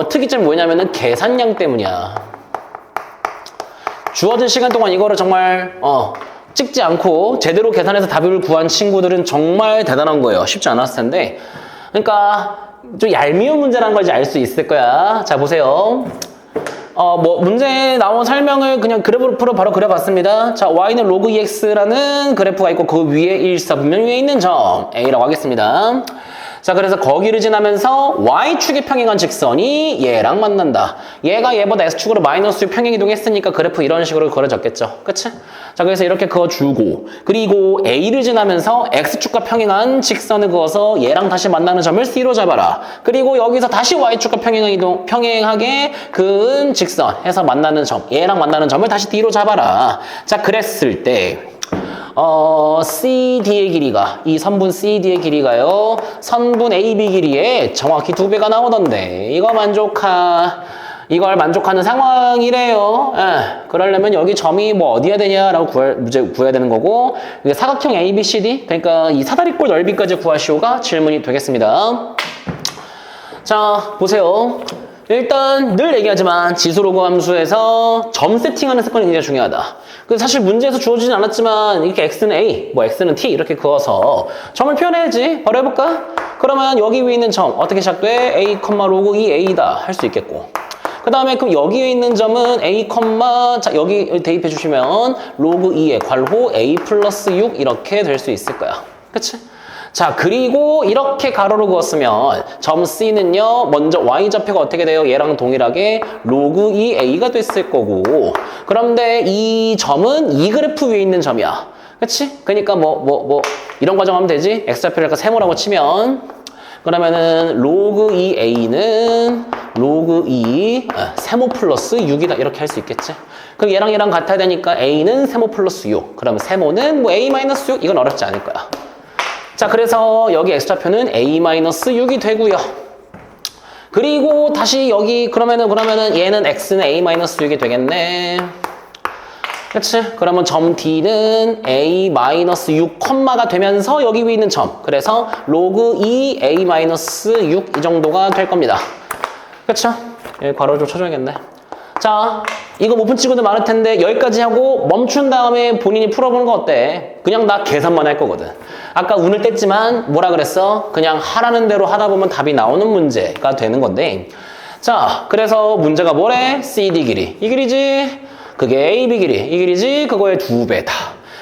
특이점이 뭐냐면은 계산량 때문이야. 주어진 시간 동안 이거를 정말 찍지 않고 제대로 계산해서 답을 구한 친구들은 정말 대단한 거예요. 쉽지 않았을 텐데. 그러니까 좀 얄미운 문제라는 걸 이제 알 수 있을 거야. 자, 보세요. 뭐 문제에 나온 설명을 그냥 그래프로 바로 그려봤습니다. 자, y는 로그 ex라는 그래프가 있고 그 위에 일사분면 위에 있는 점 A라고 하겠습니다. 자, 그래서 거기를 지나면서 y축에 평행한 직선이 얘랑 만난다. 얘가 얘보다 x축으로 마이너스 6 평행 이동했으니까 그래프 이런 식으로 그려졌겠죠. 그치? 자, 그래서 이렇게 그어주고, 그리고 a를 지나면서 x축과 평행한 직선을 그어서 얘랑 다시 만나는 점을 c로 잡아라. 그리고 여기서 다시 y축과 평행하게 그은 직선 해서 만나는 점, 얘랑 만나는 점을 다시 d로 잡아라. 자, 그랬을 때 CD의 길이가, 이 선분 CD의 길이가요, 선분 AB 길이에 정확히 2배가 나오던데, 이걸 만족하는 상황이래요. 그러려면 여기 점이 뭐 어디야 되냐라고 구해야 되는 거고, 이게 사각형 ABCD, 그러니까 이 사다리꼴 넓이까지 구하시오가 질문이 되겠습니다. 자, 보세요. 일단 늘 얘기하지만 지수로그 함수에서 점 세팅하는 습관이 굉장히 중요하다. 그래서 사실 문제에서 주어지진 않았지만 이렇게 x는 a, 뭐 x는 t 이렇게 그어서 점을 표현해야지. 바로 해볼까? 그러면 여기 위에 있는 점 어떻게 시작돼? a, 로그 2a다 할 수 있겠고, 그 다음에 그럼 여기에 있는 점은 a, 자, 여기 대입해 주시면 로그 2의 괄호 a 플러스 6 이렇게 될 수 있을 거야. 그치? 자, 그리고 이렇게 가로로 그었으면 점 C는요, 먼저 Y좌표가 어떻게 돼요? 얘랑 동일하게 로그 2A가 됐을 거고, 그런데 이 점은 이 그래프 위에 있는 점이야. 그치? 그러니까 이런 과정하면 되지? X좌표를 약간 세모라고 치면, 그러면은 로그 2A는 로그 2 세모 플러스 6이다 이렇게 할 수 있겠지? 그럼 얘랑 같아야 되니까 A는 세모 플러스 6, 그러면 세모는 뭐 A 마이너스 6, 이건 어렵지 않을 거야. 자, 그래서 여기 x좌표는 a-6이 되고요. 그리고 다시 여기 그러면은 얘는 x는 a-6이 되겠네. 그치? 그러면 점 D는 a-6, 가 되면서 여기 위에 있는 점. 그래서 로그 2 a-6 이 정도가 될 겁니다. 그쵸? 여기 괄호 좀 쳐줘야겠네. 자, 이거 못 푼 친구들 많을 텐데 여기까지 하고 멈춘 다음에 본인이 풀어보는 거 어때? 그냥 나 계산만 할 거거든. 아까 운을 뗐지만 뭐라 그랬어? 그냥 하라는 대로 하다 보면 답이 나오는 문제가 되는 건데, 자, 그래서 문제가 뭐래? CD 길이. 이 길이지? 그게 AB 길이. 이 길이지? 그거의 2배다.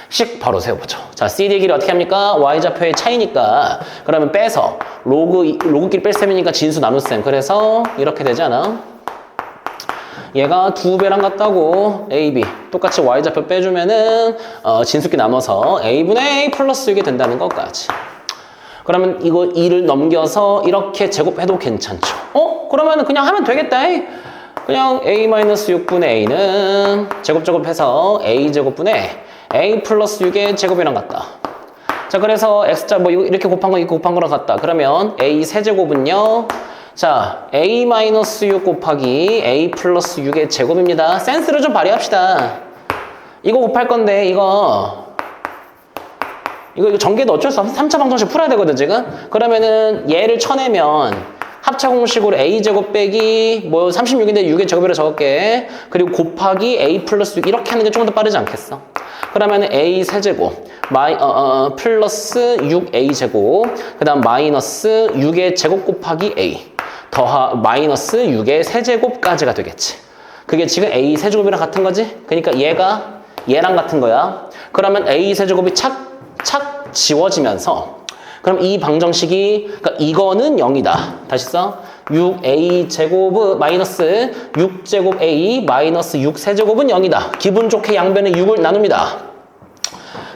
씩 바로 세워보죠. 자, CD 길이 어떻게 합니까? Y좌표의 차이니까 그러면 빼서 로그 길 뺄셈이니까 진수 나눗셈. 그래서 이렇게 되지 않아? 얘가 2배랑 같다고 AB 똑같이 Y좌표 빼주면은 진수끼 나눠서 A분의 A 플러스 6이 된다는 것까지. 그러면 이거 2를 넘겨서 이렇게 제곱해도 괜찮죠. 그러면 그냥 하면 되겠다. 그냥 a-6분의 a는 제곱해서 a제곱분의 a 플러스 6의 제곱이랑 같다. 자, 그래서 x자 뭐 이렇게 곱한 거 이렇게 곱한 거랑 같다. 그러면 a 세제곱은요. 자, a-6 곱하기 a 플러스 6의 제곱입니다. 센스를 좀 발휘합시다. 이거 곱할 건데 이거 전개도 어쩔 수 없어. 3차 방정식 풀어야 되거든 지금. 그러면은 얘를 쳐내면 합차 공식으로 a제곱 빼기 뭐 36인데 6의 제곱이라 적을게. 그리고 곱하기 a 플러스 6 이렇게 하는 게 좀 더 빠르지 않겠어? 그러면은 a 세제곱 플러스 6a 제곱 그 다음 마이너스 6의 제곱 곱하기 a 마이너스 6의 세제곱까지가 되겠지. 그게 지금 a 세제곱이랑 같은 거지? 그러니까 얘가 얘랑 같은 거야. 그러면 a 세제곱이 착 지워지면서 그럼 이 방정식이 그러니까 이거는 0이다. 다시 써. 6a 제곱 마이너스 6제곱 a 마이너스 6 세제곱은 0이다. 기분 좋게 양변에 6을 나눕니다.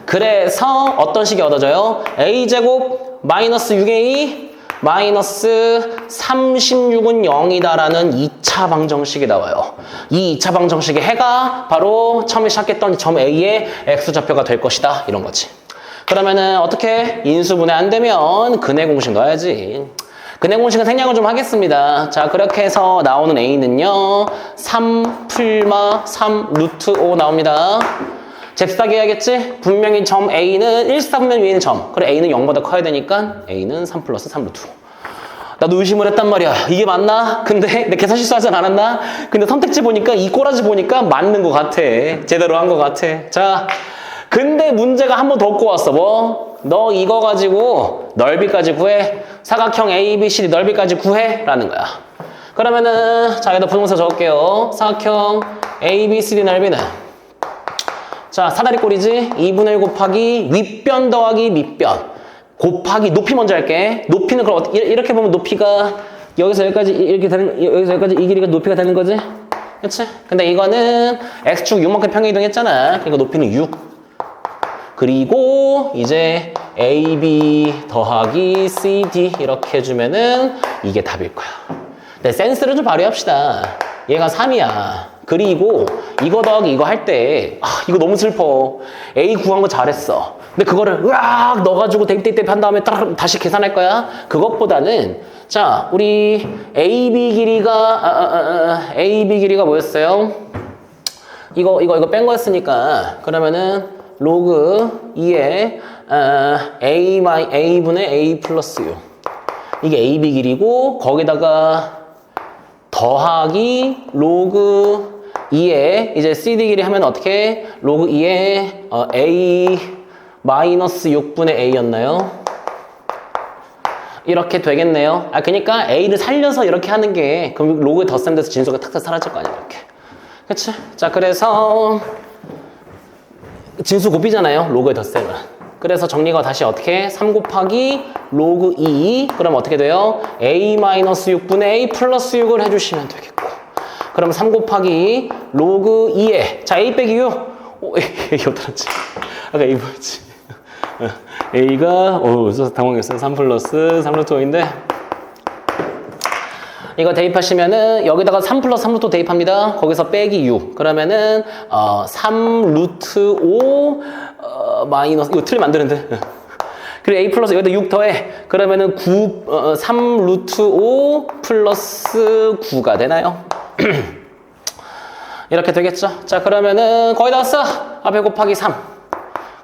그래서 어떤 식이 얻어져요? a 제곱 마이너스 6a 마이너스 36은 0이다라는 2차 방정식이 나와요. 이 2차 방정식의 해가 바로 처음에 시작했던 점 A의 X좌표가 될 것이다. 이런 거지. 그러면은 어떻게? 인수분해 안 되면 근해 공식 넣어야지. 근해 공식은 생략을 좀 하겠습니다. 자, 그렇게 해서 나오는 A는요. 3 풀마 3 루트 5 나옵니다. 잽싸게 해야겠지? 분명히 점 A는 1사분면 위에 있는 점. 그래, A는 0보다 커야 되니까 A는 3 플러스 3 루트 5. 나도 의심을 했단 말이야. 이게 맞나? 근데 내 계산 실수하지 않았나? 근데 선택지 보니까 이 꼬라지 보니까 맞는 것 같아. 제대로 한 것 같아. 자, 근데 문제가 한 번 더 꼬왔어. 뭐? 너 이거 가지고 넓이까지 구해. 사각형 ABCD 넓이까지 구해. 라는 거야. 그러면은 자, 여기다 분홍색 적을게요. 사각형 ABCD 넓이는 자, 사다리 꼴이지? 2분의 1 곱하기 윗변 더하기 밑변 곱하기 높이 먼저 할게. 높이는 그럼 이렇게 보면 높이가 여기서 여기까지 이렇게 되는, 여기서 여기까지 이 길이가 높이가 되는 거지? 그치? 근데 이거는 x축 6만큼 평행이동했잖아. 그러니까 높이는 6. 그리고 이제 AB 더하기 CD 이렇게 해주면은 이게 답일 거야. 근데 센스를 좀 발휘합시다. 얘가 3이야. 그리고 이거 더하기 이거 할 때 이거 너무 슬퍼. A 구한 거 잘했어. 근데 그거를 으악 넣어가지고 대입 한 다음에 다시 계산할 거야. 그것보다는 자, 우리 AB 길이가 뭐였어요? 이거 뺀 거였으니까 그러면은 로그 2에 A분의 A 플러스 U 이게 AB 길이고 거기다가 더하기 로그 2에 이제 CD 길이 하면 어떻게? 로그 2에 A 마이너스 6분의 A였나요? 이렇게 되겠네요. 그러니까 A를 살려서 이렇게 하는 게 그럼 로그에 덧셈 돼서 진수가 탁탁 사라질 거 아니야, 이렇게. 그치? 자, 그래서 진수 곱이잖아요, 로그에 덧셈은. 그래서 정리가 다시 어떻게? 3 곱하기 로그 2 그럼 어떻게 돼요? A 마이너스 6분의 A 플러스 6을 해주시면 되겠고 그럼 3 곱하기 로그 2에 자, A 빼기 6 A 어떡하지? 아까 A 뭐였지? A가 당황했어요. 3 플러스 3 루트 5인데 이거 대입하시면은 여기다가 3 플러스 3 루트 5 대입합니다. 거기서 빼기 6 그러면은 3 루트 5 마이너스 이거 틀리면 안 되는데 그리고 A 플러스 여기다 6 더해 그러면은 3 루트 5 플러스 9가 되나요? 이렇게 되겠죠? 자, 그러면은 거의 다 왔어. 앞에 곱하기 3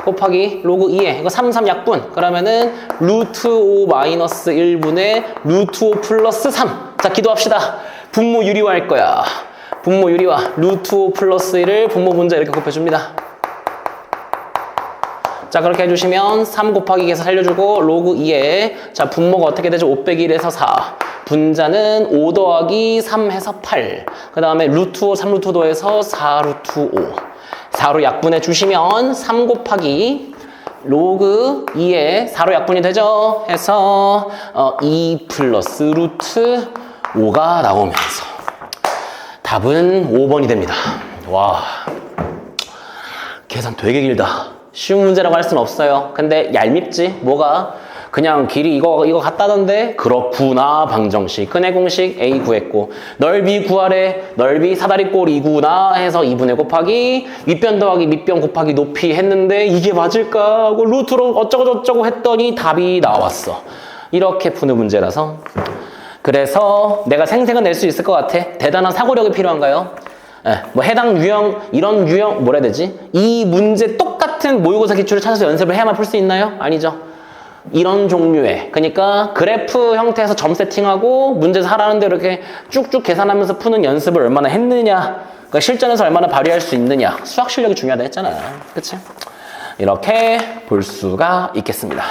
곱하기 로그 2에 이거 3 약분 그러면은 루트 5 마이너스 1분의 루트 5 플러스 3 자, 기도합시다. 분모 유리화 할 거야. 분모 유리화 루트 5 플러스 1을 분모 분자 이렇게 곱해줍니다. 자, 그렇게 해주시면 3 곱하기 2에서 살려주고 로그 2에 자, 분모가 어떻게 되죠? 5 빼기 1에서 4 분자는 5 더하기 3 해서 8 그 다음에 루트 5 3 루트 더해서 4 루트 5 4로 약분해 주시면 3 곱하기 로그 2에 4로 약분이 되죠? 해서 2 플러스 루트 5가 나오면서 답은 5번이 됩니다. 와, 계산 되게 길다. 쉬운 문제라고 할 수는 없어요. 근데 얄밉지? 뭐가? 그냥 길이 이거 같다던데? 그렇구나, 방정식. 근해 공식 A 구했고, 넓이 구하래. 넓이 사다리꼴이구나 해서 2분의 곱하기, 윗변 더하기 밑변 곱하기 높이 했는데 이게 맞을까 하고 루트로 어쩌고저쩌고 했더니 답이 나왔어. 이렇게 푸는 문제라서. 그래서 내가 생생은 낼 수 있을 것 같아. 대단한 사고력이 필요한가요? 뭐 해당 유형, 이런 유형, 뭐라 해야 되지? 이 문제 똑같은 모의고사 기출을 찾아서 연습을 해야만 풀 수 있나요? 아니죠. 이런 종류의, 그러니까 그래프 형태에서 점 세팅하고 문제에서 하라는 대로 이렇게 쭉쭉 계산하면서 푸는 연습을 얼마나 했느냐, 그러니까 실전에서 얼마나 발휘할 수 있느냐, 수학 실력이 중요하다 했잖아. 그치? 이렇게 볼 수가 있겠습니다.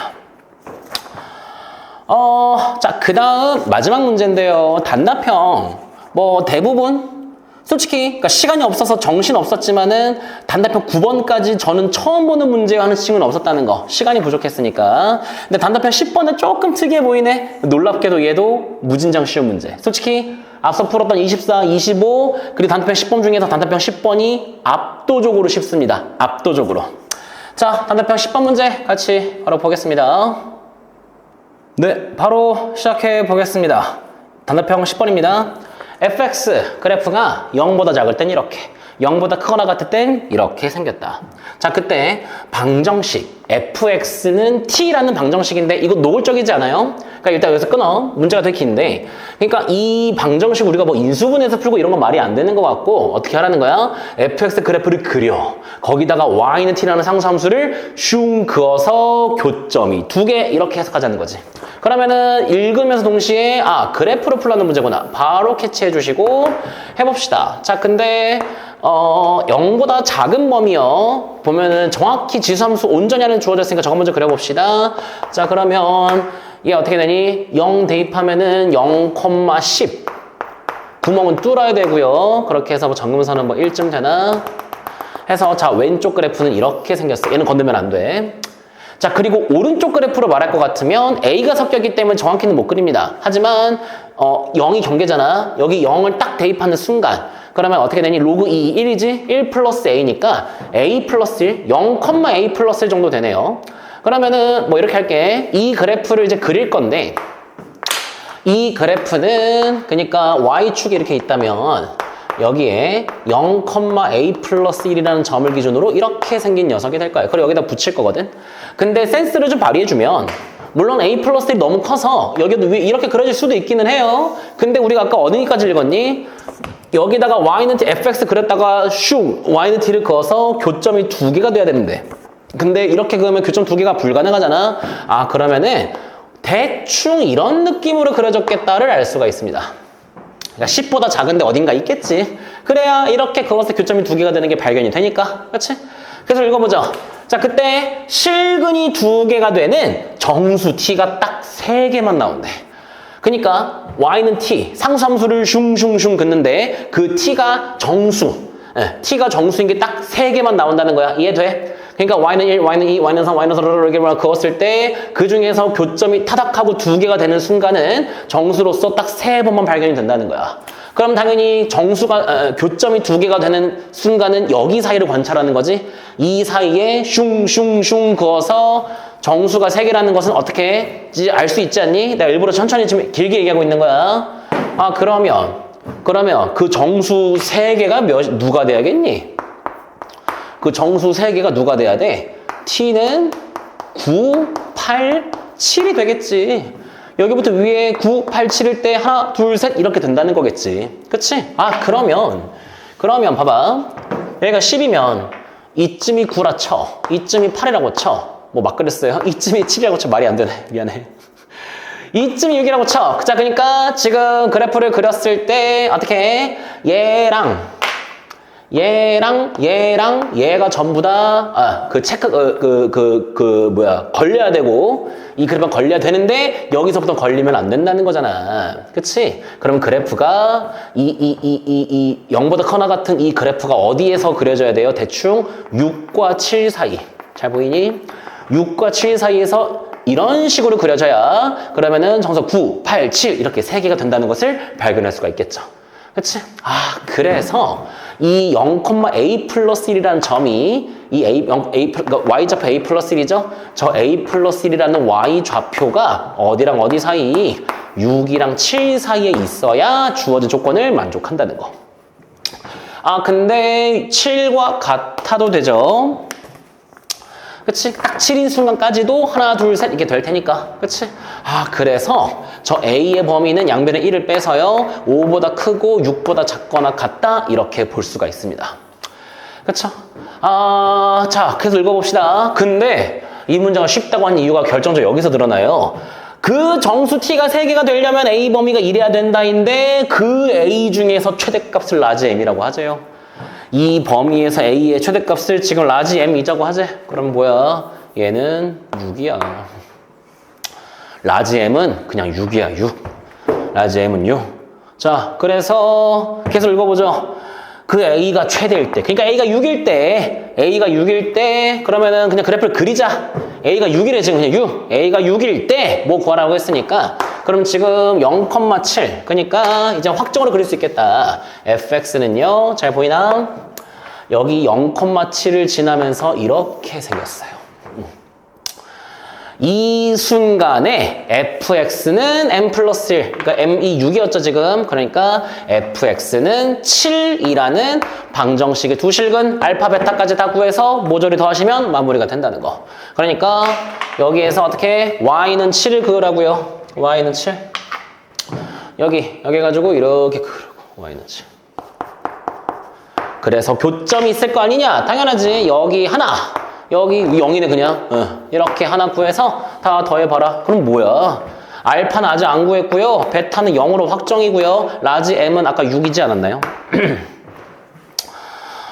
자, 그 다음 마지막 문제인데요. 단답형, 뭐 대부분 솔직히 그러니까 시간이 없어서 정신 없었지만은 단답형 9번까지 저는 처음 보는 문제와 하는 친구는 없었다는 거. 시간이 부족했으니까. 근데 단답형 10번은 조금 특이해 보이네. 놀랍게도 얘도 무진장 쉬운 문제. 솔직히 앞서 풀었던 24, 25 그리고 단답형 10번 중에서 단답형 10번이 압도적으로 쉽습니다. 압도적으로. 자, 단답형 10번 문제 같이 바로 보겠습니다. 네, 바로 시작해 보겠습니다. 단답형 10번입니다. fx 그래프가 0보다 작을 땐 이렇게, 0보다 크거나 같을 땐 이렇게 생겼다. 자, 그때 방정식 fx는 t라는 방정식인데 이거 노골적이지 않아요? 그러니까 일단 여기서 끊어. 문제가 되게 긴데, 그러니까 이 방정식 우리가 뭐 인수분해서 풀고 이런 건 말이 안 되는 것 같고 어떻게 하라는 거야? fx 그래프를 그려. 거기다가 y는 t라는 상수함수를 슝 그어서 교점이 2개 이렇게 해석하자는 거지. 그러면은 읽으면서 동시에 그래프로 풀라는 문제구나. 바로 캐치해 주시고 해봅시다. 자, 근데 0보다 작은 범위요. 보면은 정확히 지수함수 온전히 하는 주어졌으니까 저거 먼저 그려봅시다. 자, 그러면 이게 어떻게 되니? 0 대입하면은 0,10 구멍은 뚫어야 되고요. 그렇게 해서 뭐 정금선은 뭐 1쯤 되나? 해서 자, 왼쪽 그래프는 이렇게 생겼어. 얘는 건들면 안 돼. 자, 그리고 오른쪽 그래프로 말할 것 같으면 A가 섞였기 때문에 정확히는 못 그립니다. 하지만 0이 경계잖아. 여기 0을 딱 대입하는 순간 그러면 어떻게 되니? 로그 2, 1이지? 1 플러스 A니까 A 플러스 1, 0, A 플러스 1 정도 되네요. 그러면은 뭐 이렇게 할게. 이 그래프를 이제 그릴 건데 이 그래프는 그러니까 Y축이 이렇게 있다면 여기에 0, A 플러스 1이라는 점을 기준으로 이렇게 생긴 녀석이 될 거예요. 그리고 여기다 붙일 거거든. 근데 센스를 좀 발휘해주면 물론 A 플러스 1이 너무 커서 여기도 이렇게 그려질 수도 있기는 해요. 근데 우리가 아까 어디까지 읽었니? 여기다가 Y는 T, fx 그렸다가 슝 Y는 T를 그어서 교점이 2개가 돼야 되는데 근데 이렇게 그으면 교점 2개가 불가능하잖아. 그러면은 대충 이런 느낌으로 그려졌겠다를 알 수가 있습니다. 그러니까 10보다 작은데 어딘가 있겠지. 그래야 이렇게 그어서 교점이 2개가 되는 게 발견이 되니까. 그렇지? 그래서 읽어보죠. 자, 그때 실근이 2개가 되는 정수 t가 딱 3개만 나온대. 그러니까 y는 t, 상수함수를 슝슝슝 긋는데 그 t가 정수, t가 정수인 게 딱 3개만 나온다는 거야. 이해돼? 그러니까 y는 1, y는 2, y는 3, y는 4 이렇게 그었을 때 그 중에서 교점이 타닥하고 2개가 되는 순간은 정수로서 딱 3번만 발견이 된다는 거야. 그럼 당연히 정수가 교점이 2개가 되는 순간은 여기 사이를 관찰하는 거지. 이 사이에 슝슝슝 그어서 정수가 3개라는 것은 어떻게 알 수 있지 않니? 내가 일부러 천천히 좀 길게 얘기하고 있는 거야. 그러면 그 정수 3개가 누가 돼야겠니? 그 정수 3개가 누가 돼야 돼? t는 9, 8, 7이 되겠지. 여기부터 위에 9, 8, 7일 때 하나, 둘, 셋 이렇게 된다는 거겠지. 그치? 그러면 봐봐. 여기가 10이면 이쯤이 9라 쳐. 이쯤이 8이라고 쳐. 뭐 막 그랬어요. 이쯤이 7이라고 쳐. 말이 안 되네. 미안해. 이쯤이 6이라고 쳐. 자, 그러니까 지금 그래프를 그렸을 때 어떻게 해? 얘랑 얘가 전부 다 걸려야 되고 이 그래프가 걸려야 되는데 여기서부터 걸리면 안 된다는 거잖아. 그치? 그럼 그래프가 이 0보다 커나 같은 이 그래프가 어디에서 그려져야 돼요? 대충 6과 7 사이. 잘 보이니? 6과 7 사이에서 이런 식으로 그려져야 그러면은 정석 9, 8, 7 이렇게 3개가 된다는 것을 발견할 수가 있겠죠. 그치? 아, 그래서 이 0,a 플러스 1이라는 점이 이 y좌표 a 플러스 1이죠? 저 a 플러스 1이라는 y 좌표가 어디랑 어디 사이? 6이랑 7 사이에 있어야 주어진 조건을 만족한다는 거. 아, 근데 7과 같아도 되죠? 그치? 딱 7인 순간까지도 하나, 둘, 셋 이렇게 될 테니까. 그치? 아, 그래서 저 A의 범위는 양변에 1을 빼서요. 5보다 크고 6보다 작거나 같다. 이렇게 볼 수가 있습니다. 그쵸? 아, 자, 계속 읽어봅시다. 근데 이 문제가 쉽다고 하는 이유가 결정적으로 여기서 드러나요. 그 정수 T가 3개가 되려면 A 범위가 이래야 된다인데 그 A 중에서 최대값을 라지 M이라고 하재요. 이 범위에서 A의 최대값을 지금 라지 M이자고 하재. 그럼 뭐야? 얘는 6이야. 라지 M은 그냥 6이야, 6. 라지 M은 6. 자, 그래서 계속 읽어보죠. 그 A가 최대일 때, 그러니까 A가 6일 때, 그러면은 그냥 그래프를 그리자. A가 6이래, 지금 그냥 6. A가 6일 때, 뭐 구하라고 했으니까, 그럼 지금 0,7. 그러니까 이제 확정으로 그릴 수 있겠다. fx는요, 잘 보이나? 여기 0,7을 지나면서 이렇게 생겼어요. 이 순간에 fx는 m 플러스 1, 그러니까 m이 6이었죠 지금. 그러니까 fx는 7이라는 방정식의 두 실근 알파 베타까지 다 구해서 모조리 더하시면 마무리가 된다는 거. 그러니까 여기에서 어떻게 y는 7을 그으라고요. y는 7. 여기 해가지고 이렇게 그으라고. y는 7. 그래서 교점이 있을 거 아니냐? 당연하지. 여기 하나. 여기 0이네 그냥. 이렇게 하나 구해서 다 더해봐라. 그럼 뭐야? 알파는 아직 안 구했고요. 베타는 0으로 확정이고요. 라지 M은 아까 6이지 않았나요?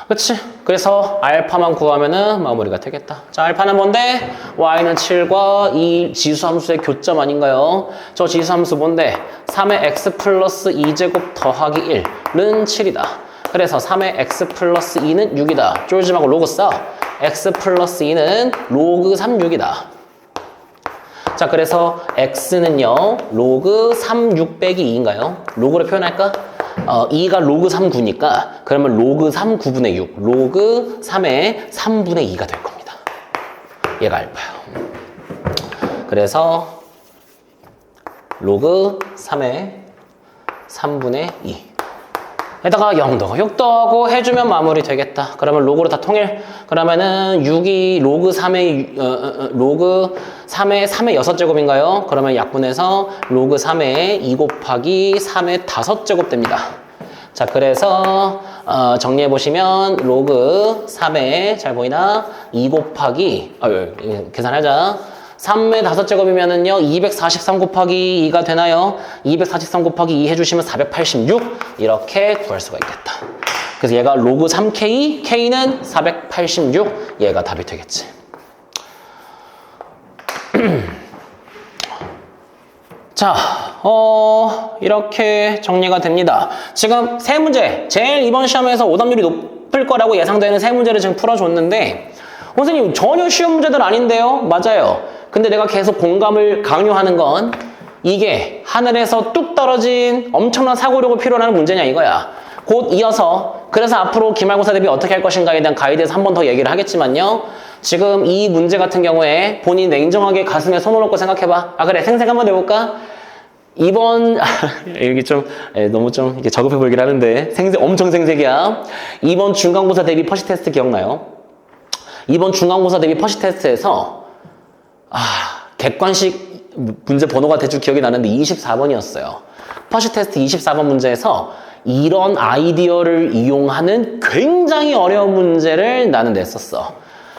그치? 그래서 알파만 구하면은 마무리가 되겠다. 자, 알파는 뭔데? y는 7과 이 지수함수의 교점 아닌가요? 저 지수함수 뭔데? 3의 x 플러스 2제곱 더하기 1은 7이다. 그래서 3의 x 플러스 2는 6이다. 쫄지 말고 로그 써. x 플러스 2는 로그 3, 6이다. 자, 그래서 x는요, 로그 3, 6 빼기 2인가요? 로그로 표현할까? 2가 로그 3, 9니까, 그러면 로그 3, 9분의 6. 로그 3의 3분의 2가 될 겁니다. 얘가 알파요. 그래서, 로그 3의 3분의 2. 에다가 0도, 6도하고 해주면 마무리 되겠다. 그러면 로그로 다 통일. 그러면은 6이 로그 3의, 로그 3의 6제곱인가요? 그러면 약분해서 로그 3의 2 곱하기 3의 5제곱 됩니다. 자, 그래서, 정리해보시면 로그 3의, 잘 보이나? 2 곱하기, 계산하자. 3의 5제곱이면은요, 243 곱하기 2가 되나요? 243 곱하기 2 해주시면 486. 이렇게 구할 수가 있겠다. 그래서 얘가 로그 3K, K는 486. 얘가 답이 되겠지. 자, 이렇게 정리가 됩니다. 지금 세 문제, 제일 이번 시험에서 오답률이 높을 거라고 예상되는 세 문제를 지금 풀어줬는데, 선생님 전혀 쉬운 문제들 아닌데요? 맞아요. 근데 내가 계속 공감을 강요하는 건 이게 하늘에서 뚝 떨어진 엄청난 사고력을 필요로 하는 문제냐 이거야. 곧 이어서 그래서 앞으로 기말고사 대비 어떻게 할 것인가에 대한 가이드에서 한 번 더 얘기를 하겠지만요. 지금 이 문제 같은 경우에 본인 냉정하게 가슴에 손을 얹고 생각해봐. 아, 그래, 생생 한번 해볼까? 이번 이게 좀 너무 좀 이렇게 저급해 보이긴 하는데 엄청 생색이야. 이번 중간고사 대비 퍼시 테스트 기억나요? 이번 중간고사 대비 퍼시 테스트에서 객관식 문제 번호가 대충 기억이 나는데 24번이었어요. 퍼시 테스트 24번 문제에서 이런 아이디어를 이용하는 굉장히 어려운 문제를 나는 냈었어.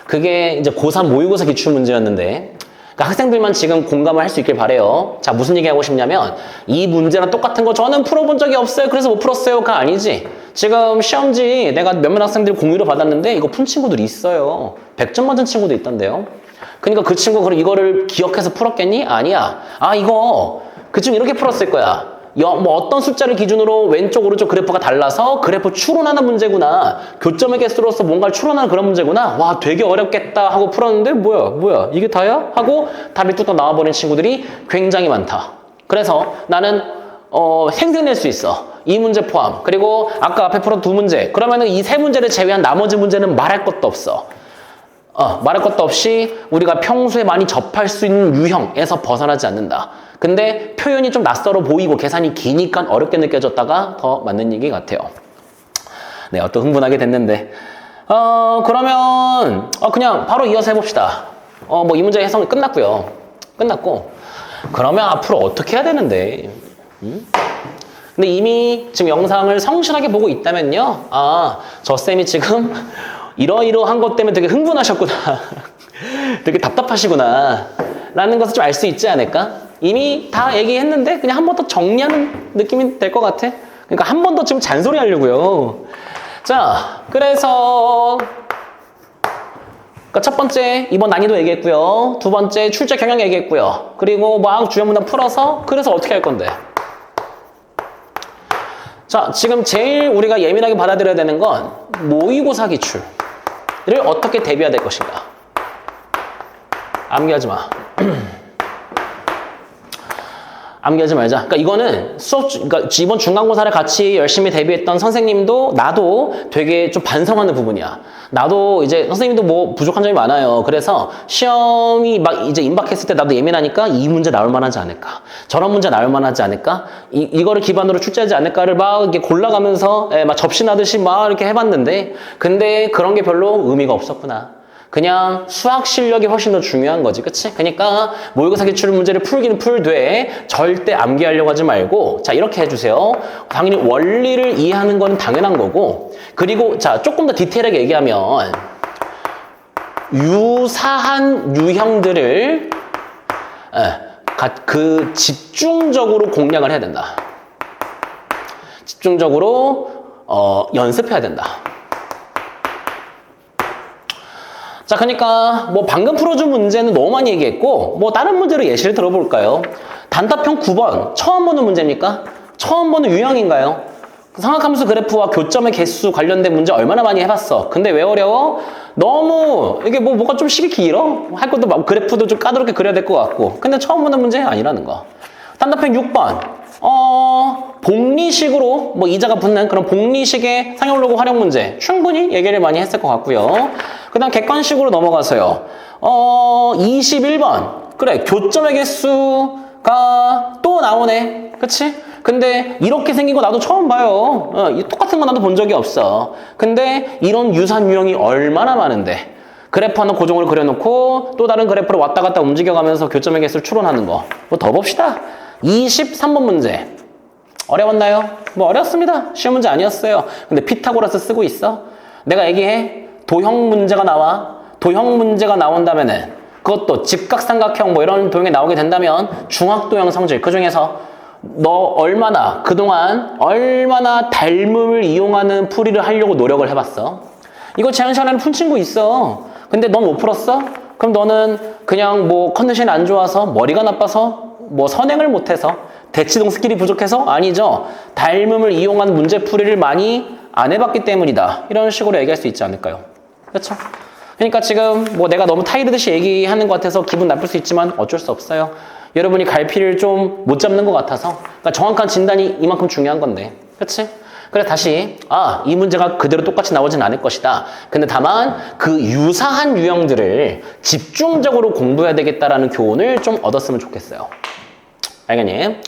그게 이제 고3 모의고사 기출 문제였는데, 그러니까 학생들만 지금 공감을 할 수 있길 바래요. 자, 무슨 얘기하고 싶냐면 이 문제랑 똑같은 거 저는 풀어본 적이 없어요. 그래서 못 풀었어요가 아니지. 지금 시험지 내가 몇몇 학생들 공유로 받았는데 이거 푼 친구들이 있어요. 100점 맞은 친구도 있던데요. 그러니까 그 친구가 그럼 이거를 기억해서 풀었겠니? 아니야. 이거 그쯤 이렇게 풀었을 거야. 뭐 어떤 숫자를 기준으로 왼쪽 오른쪽 그래프가 달라서 그래프 추론하는 문제구나. 교점의 개수로서 뭔가를 추론하는 그런 문제구나. 와, 되게 어렵겠다 하고 풀었는데 뭐야 이게 다야? 하고 답이 뚝딱 나와버린 친구들이 굉장히 많다. 그래서 나는 생생낼 수 있어. 이 문제 포함. 그리고 아까 앞에 풀었던 두 문제. 그러면은 이 세 문제를 제외한 나머지 문제는 말할 것도 없어. 말할 것도 없이 우리가 평소에 많이 접할 수 있는 유형에서 벗어나지 않는다. 근데 표현이 좀 낯설어 보이고 계산이 기니까 어렵게 느껴졌다가 더 맞는 얘기 같아요. 네, 또 흥분하게 됐는데. 그러면, 그냥 바로 이어서 해봅시다. 뭐 이 문제 해석이 끝났고요. 끝났고. 그러면 앞으로 어떻게 해야 되는데? 근데 이미 지금 영상을 성실하게 보고 있다면요. 저 쌤이 지금 이러이러한 것 때문에 되게 흥분하셨구나. 되게 답답하시구나. 라는 것을 좀 알 수 있지 않을까? 이미 다 얘기했는데 그냥 한 번 더 정리하는 느낌이 될 것 같아. 그러니까 한 번 더 지금 잔소리 하려고요. 자, 그래서 그러니까 첫 번째 이번 난이도 얘기했고요. 두 번째 출제 경향 얘기했고요. 그리고 막 주요 문단 풀어서 그래서 어떻게 할 건데? 자, 지금 제일 우리가 예민하게 받아들여야 되는 건 모의고사 기출을 어떻게 대비해야 될 것인가. 암기하지 마. 암기하지 말자. 그러니까 이거는 그러니까 이번 중간고사를 같이 열심히 대비했던 선생님도 나도 되게 좀 반성하는 부분이야. 나도 이제 선생님도 뭐 부족한 점이 많아요. 그래서 시험이 막 이제 임박했을 때 나도 예민하니까 이 문제 나올 만하지 않을까, 저런 문제 나올 만하지 않을까, 이거를 기반으로 출제하지 않을까를 막 이렇게 골라가면서 막 접신하듯이 막 이렇게 해봤는데, 근데 그런 게 별로 의미가 없었구나. 그냥 수학 실력이 훨씬 더 중요한 거지, 그치? 그러니까 모의고사 기출 문제를 풀기는 풀되 절대 암기하려고 하지 말고, 자, 이렇게 해주세요. 당연히 원리를 이해하는 건 당연한 거고, 그리고 자, 조금 더 디테일하게 얘기하면 유사한 유형들을 그 집중적으로 공략을 해야 된다. 집중적으로 연습해야 된다. 자, 그러니까 뭐 방금 풀어준 문제는 너무 많이 얘기했고, 뭐 다른 문제로 예시를 들어볼까요? 단답형 9번 처음 보는 문제입니까? 처음 보는 유형인가요? 삼각함수 그래프와 교점의 개수 관련된 문제 얼마나 많이 해봤어? 근데 왜 어려워? 너무 이게 뭐가 좀 식이 길어? 할 것도 막 그래프도 좀 까다롭게 그려야 될 것 같고, 근데 처음 보는 문제 아니라는 거. 단답형 6번 복리식으로 뭐 이자가 붙는 그런 복리식의 상용로그 활용 문제 충분히 얘기를 많이 했을 것 같고요. 그 다음 객관식으로 넘어가서요. 21번 그래, 교점의 개수가 또 나오네, 그치? 근데 이렇게 생긴 거 나도 처음 봐요. 똑같은 거 나도 본 적이 없어. 근데 이런 유사한 유형이 얼마나 많은데, 그래프 하나 고정으로 그려놓고 또 다른 그래프로 왔다 갔다 움직여가면서 교점의 개수를 추론하는 거. 뭐 더 봅시다. 23번 문제 어려웠나요? 뭐 어렵습니다. 쉬운 문제 아니었어요. 근데 피타고라스 쓰고 있어? 내가 얘기해. 도형 문제가 나와. 도형 문제가 나온다면은 그것도 직각삼각형 뭐 이런 도형이 나오게 된다면 중학도형 성질, 그 중에서 너 얼마나 그동안 얼마나 닮음을 이용하는 풀이를 하려고 노력을 해봤어? 이거 제한 시간에는 푼 친구 있어. 근데 넌 못 풀었어? 그럼 너는 그냥 뭐 컨디션이 안 좋아서, 머리가 나빠서, 뭐 선행을 못해서, 대치동 스킬이 부족해서? 아니죠. 닮음을 이용한 문제풀이를 많이 안 해봤기 때문이다. 이런 식으로 얘기할 수 있지 않을까요? 그렇죠? 그러니까 지금 뭐 내가 너무 타이르듯이 얘기하는 것 같아서 기분 나쁠 수 있지만 어쩔 수 없어요. 여러분이 갈피를 좀 못 잡는 것 같아서. 그러니까 정확한 진단이 이만큼 중요한 건데, 그렇지? 그래, 다시 이 문제가 그대로 똑같이 나오진 않을 것이다. 근데 다만 그 유사한 유형들을 집중적으로 공부해야 되겠다라는 교훈을 좀 얻었으면 좋겠어요. 알겠니?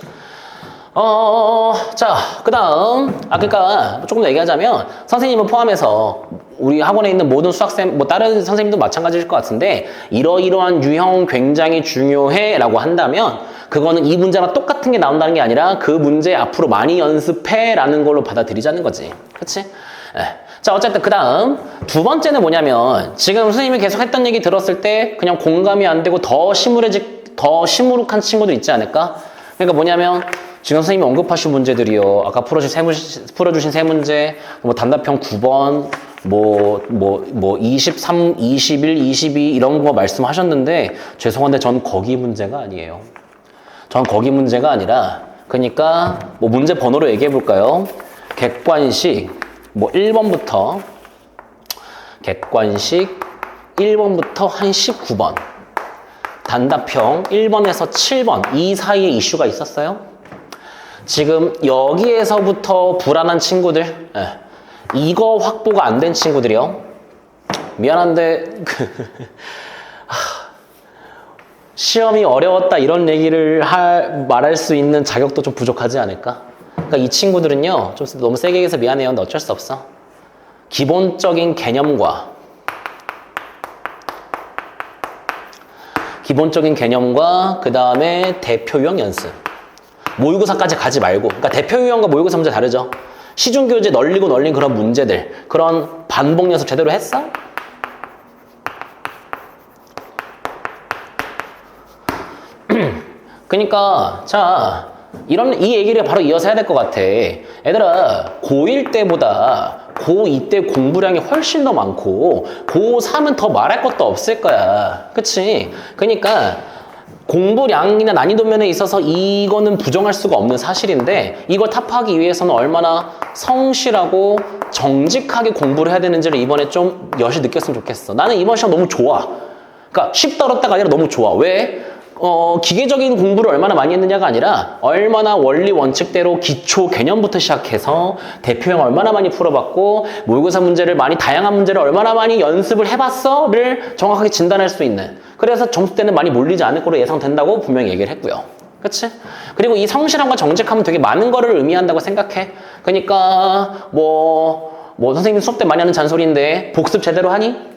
자, 그 다음, 그러니까 조금 더 얘기하자면, 선생님을 포함해서 우리 학원에 있는 모든 수학생, 뭐 다른 선생님도 마찬가지일 것 같은데, 이러이러한 유형 굉장히 중요해 라고 한다면, 그거는 이 문제랑 똑같은 게 나온다는 게 아니라 그 문제 앞으로 많이 연습해 라는 걸로 받아들이자는 거지. 그치? 자, 어쨌든 그 다음 두 번째는 뭐냐면, 지금 선생님이 계속 했던 얘기 들었을 때 그냥 공감이 안 되고 더 시무룩한 친구들 있지 않을까? 그러니까 뭐냐면, 지금 선생님이 언급하신 문제들이요. 아까 풀어주신 세 문제, 뭐 단답형 9번, 뭐 23, 21, 22 이런 거 말씀하셨는데, 죄송한데 전 거기 문제가 아니에요. 전 거기 문제가 아니라, 그러니까 뭐 문제 번호로 얘기해 볼까요? 객관식 뭐 1번부터 객관식 1번부터 한 19번, 단답형 1번에서 7번 이 사이에 이슈가 있었어요. 지금 여기에서부터 불안한 친구들, 이거 확보가 안 된 친구들이요. 미안한데 시험이 어려웠다 이런 얘기를 말할 수 있는 자격도 좀 부족하지 않을까? 그러니까 이 친구들은요, 좀 너무 세게 얘기해서 미안해요. 근데 어쩔 수 없어. 기본적인 개념과 그 다음에 대표 유형 연습. 모의고사까지 가지 말고. 그러니까 대표 유형과 모의고사 문제 다르죠. 시중교재 널리고 널린 그런 문제들, 그런 반복 연습 제대로 했어? 그러니까 자, 이 얘기를 바로 이어서 해야 될 것 같아. 얘들아, 고1 때보다 고2 때 공부량이 훨씬 더 많고 고3은 더 말할 것도 없을 거야. 그치? 그러니까 공부량이나 난이도 면에 있어서 이거는 부정할 수가 없는 사실인데, 이걸 타파하기 위해서는 얼마나 성실하고 정직하게 공부를 해야 되는지를 이번에 좀 여실 느꼈으면 좋겠어. 나는 이번 시험 너무 좋아. 그러니까 쉽다 어렵다가 아니라 너무 좋아. 왜? 기계적인 공부를 얼마나 많이 했느냐가 아니라 얼마나 원리 원칙대로 기초 개념부터 시작해서 대표형 얼마나 많이 풀어봤고 모의고사 문제를 다양한 문제를 얼마나 많이 연습을 해봤어를 정확하게 진단할 수 있는, 그래서 점수대는 많이 몰리지 않을 거로 예상된다고 분명히 얘기를 했고요. 그치? 그리고 이 성실함과 정직함은 되게 많은 거를 의미한다고 생각해. 그러니까 선생님 수업 때 많이 하는 잔소리인데 복습 제대로 하니?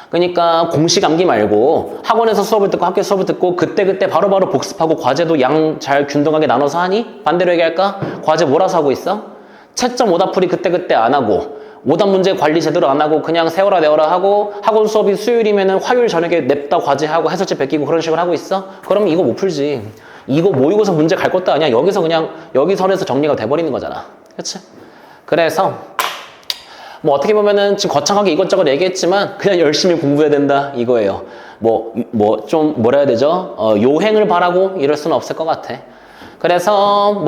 그러니까 공식 암기 말고 학원에서 수업을 듣고 학교 수업을 듣고 그때그때 바로바로 복습하고 과제도 양 잘 균등하게 나눠서 하니? 반대로 얘기할까? 과제 몰아서 하고 있어? 채점 오답풀이 그때그때 안 하고 오답 문제 관리 제대로 안 하고 그냥 세워라 내워라 하고 학원 수업이 수요일이면은 화요일 저녁에 냅다 과제하고 해설지 베끼고 그런 식으로 하고 있어? 그러면 이거 못 풀지. 이거 모의고사 문제 갈 것도 아니야. 여기서 그냥 여기 선에서 정리가 돼버리는 거잖아. 그치? 그래서 어떻게 보면은 지금 거창하게 이것저것 얘기했지만 그냥 열심히 공부해야 된다 이거예요. 좀 뭐라 해야 되죠? 요행을 바라고 이럴 수는 없을 것 같아. 그래서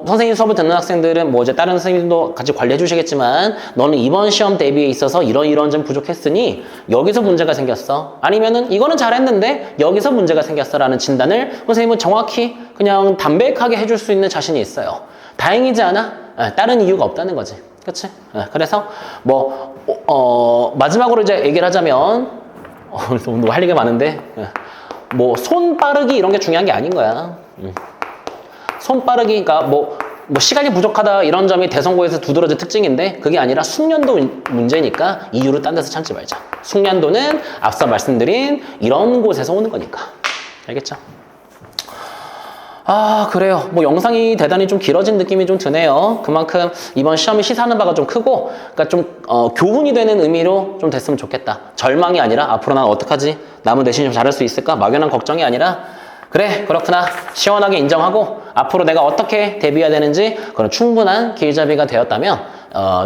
선생님 수업을 듣는 학생들은 이제 다른 선생님도 같이 관리해 주시겠지만 너는 이번 시험 대비에 있어서 이런 점 부족했으니 여기서 문제가 생겼어. 아니면은 이거는 잘했는데 여기서 문제가 생겼어라는 진단을 선생님은 정확히 그냥 담백하게 해줄 수 있는 자신이 있어요. 다행이지 않아? 다른 이유가 없다는 거지. 그치? 그래서 마지막으로 이제 얘기를 하자면 오늘 할 얘기가 많은데 손 빠르기 이런 게 중요한 게 아닌 거야. 손 빠르기, 그러니까 시간이 부족하다 이런 점이 대선고에서 두드러진 특징인데 그게 아니라 숙련도 문제니까 이유를 딴 데서 찾지 말자. 숙련도는 앞서 말씀드린 이런 곳에서 오는 거니까. 알겠죠? 그래요. 영상이 대단히 좀 길어진 느낌이 좀 드네요. 그만큼 이번 시험이 시사하는 바가 좀 크고, 그러니까 좀, 교훈이 되는 의미로 좀 됐으면 좋겠다. 절망이 아니라, 앞으로 난 어떡하지? 남은 내신 좀 잘할 수 있을까? 막연한 걱정이 아니라, 그래, 그렇구나. 시원하게 인정하고, 앞으로 내가 어떻게 대비해야 되는지, 그런 충분한 길잡이가 되었다면,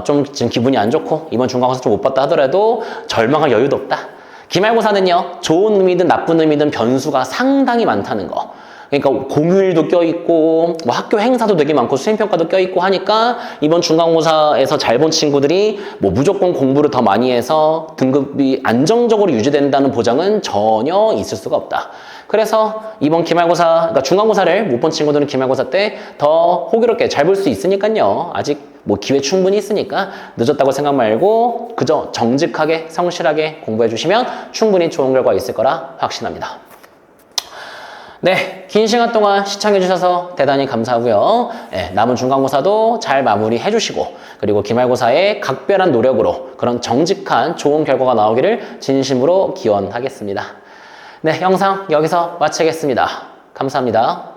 좀 지금 기분이 안 좋고, 이번 중간고사 좀 못 봤다 하더라도, 절망할 여유도 없다. 기말고사는요, 좋은 의미든 나쁜 의미든 변수가 상당히 많다는 거. 그러니까 공휴일도 껴있고 학교 행사도 되게 많고 수행평가도 껴있고 하니까 이번 중간고사에서 잘 본 친구들이 무조건 공부를 더 많이 해서 등급이 안정적으로 유지된다는 보장은 전혀 있을 수가 없다. 그래서 이번 기말고사, 그러니까 중간고사를 못 본 친구들은 기말고사 때 더 호기롭게 잘 볼 수 있으니까요. 아직 기회 충분히 있으니까 늦었다고 생각 말고 그저 정직하게 성실하게 공부해 주시면 충분히 좋은 결과 있을 거라 확신합니다. 네, 긴 시간 동안 시청해주셔서 대단히 감사하고요. 남은 중간고사도 잘 마무리해 주시고 그리고 기말고사의 각별한 노력으로 그런 정직한 좋은 결과가 나오기를 진심으로 기원하겠습니다. 네, 영상 여기서 마치겠습니다. 감사합니다.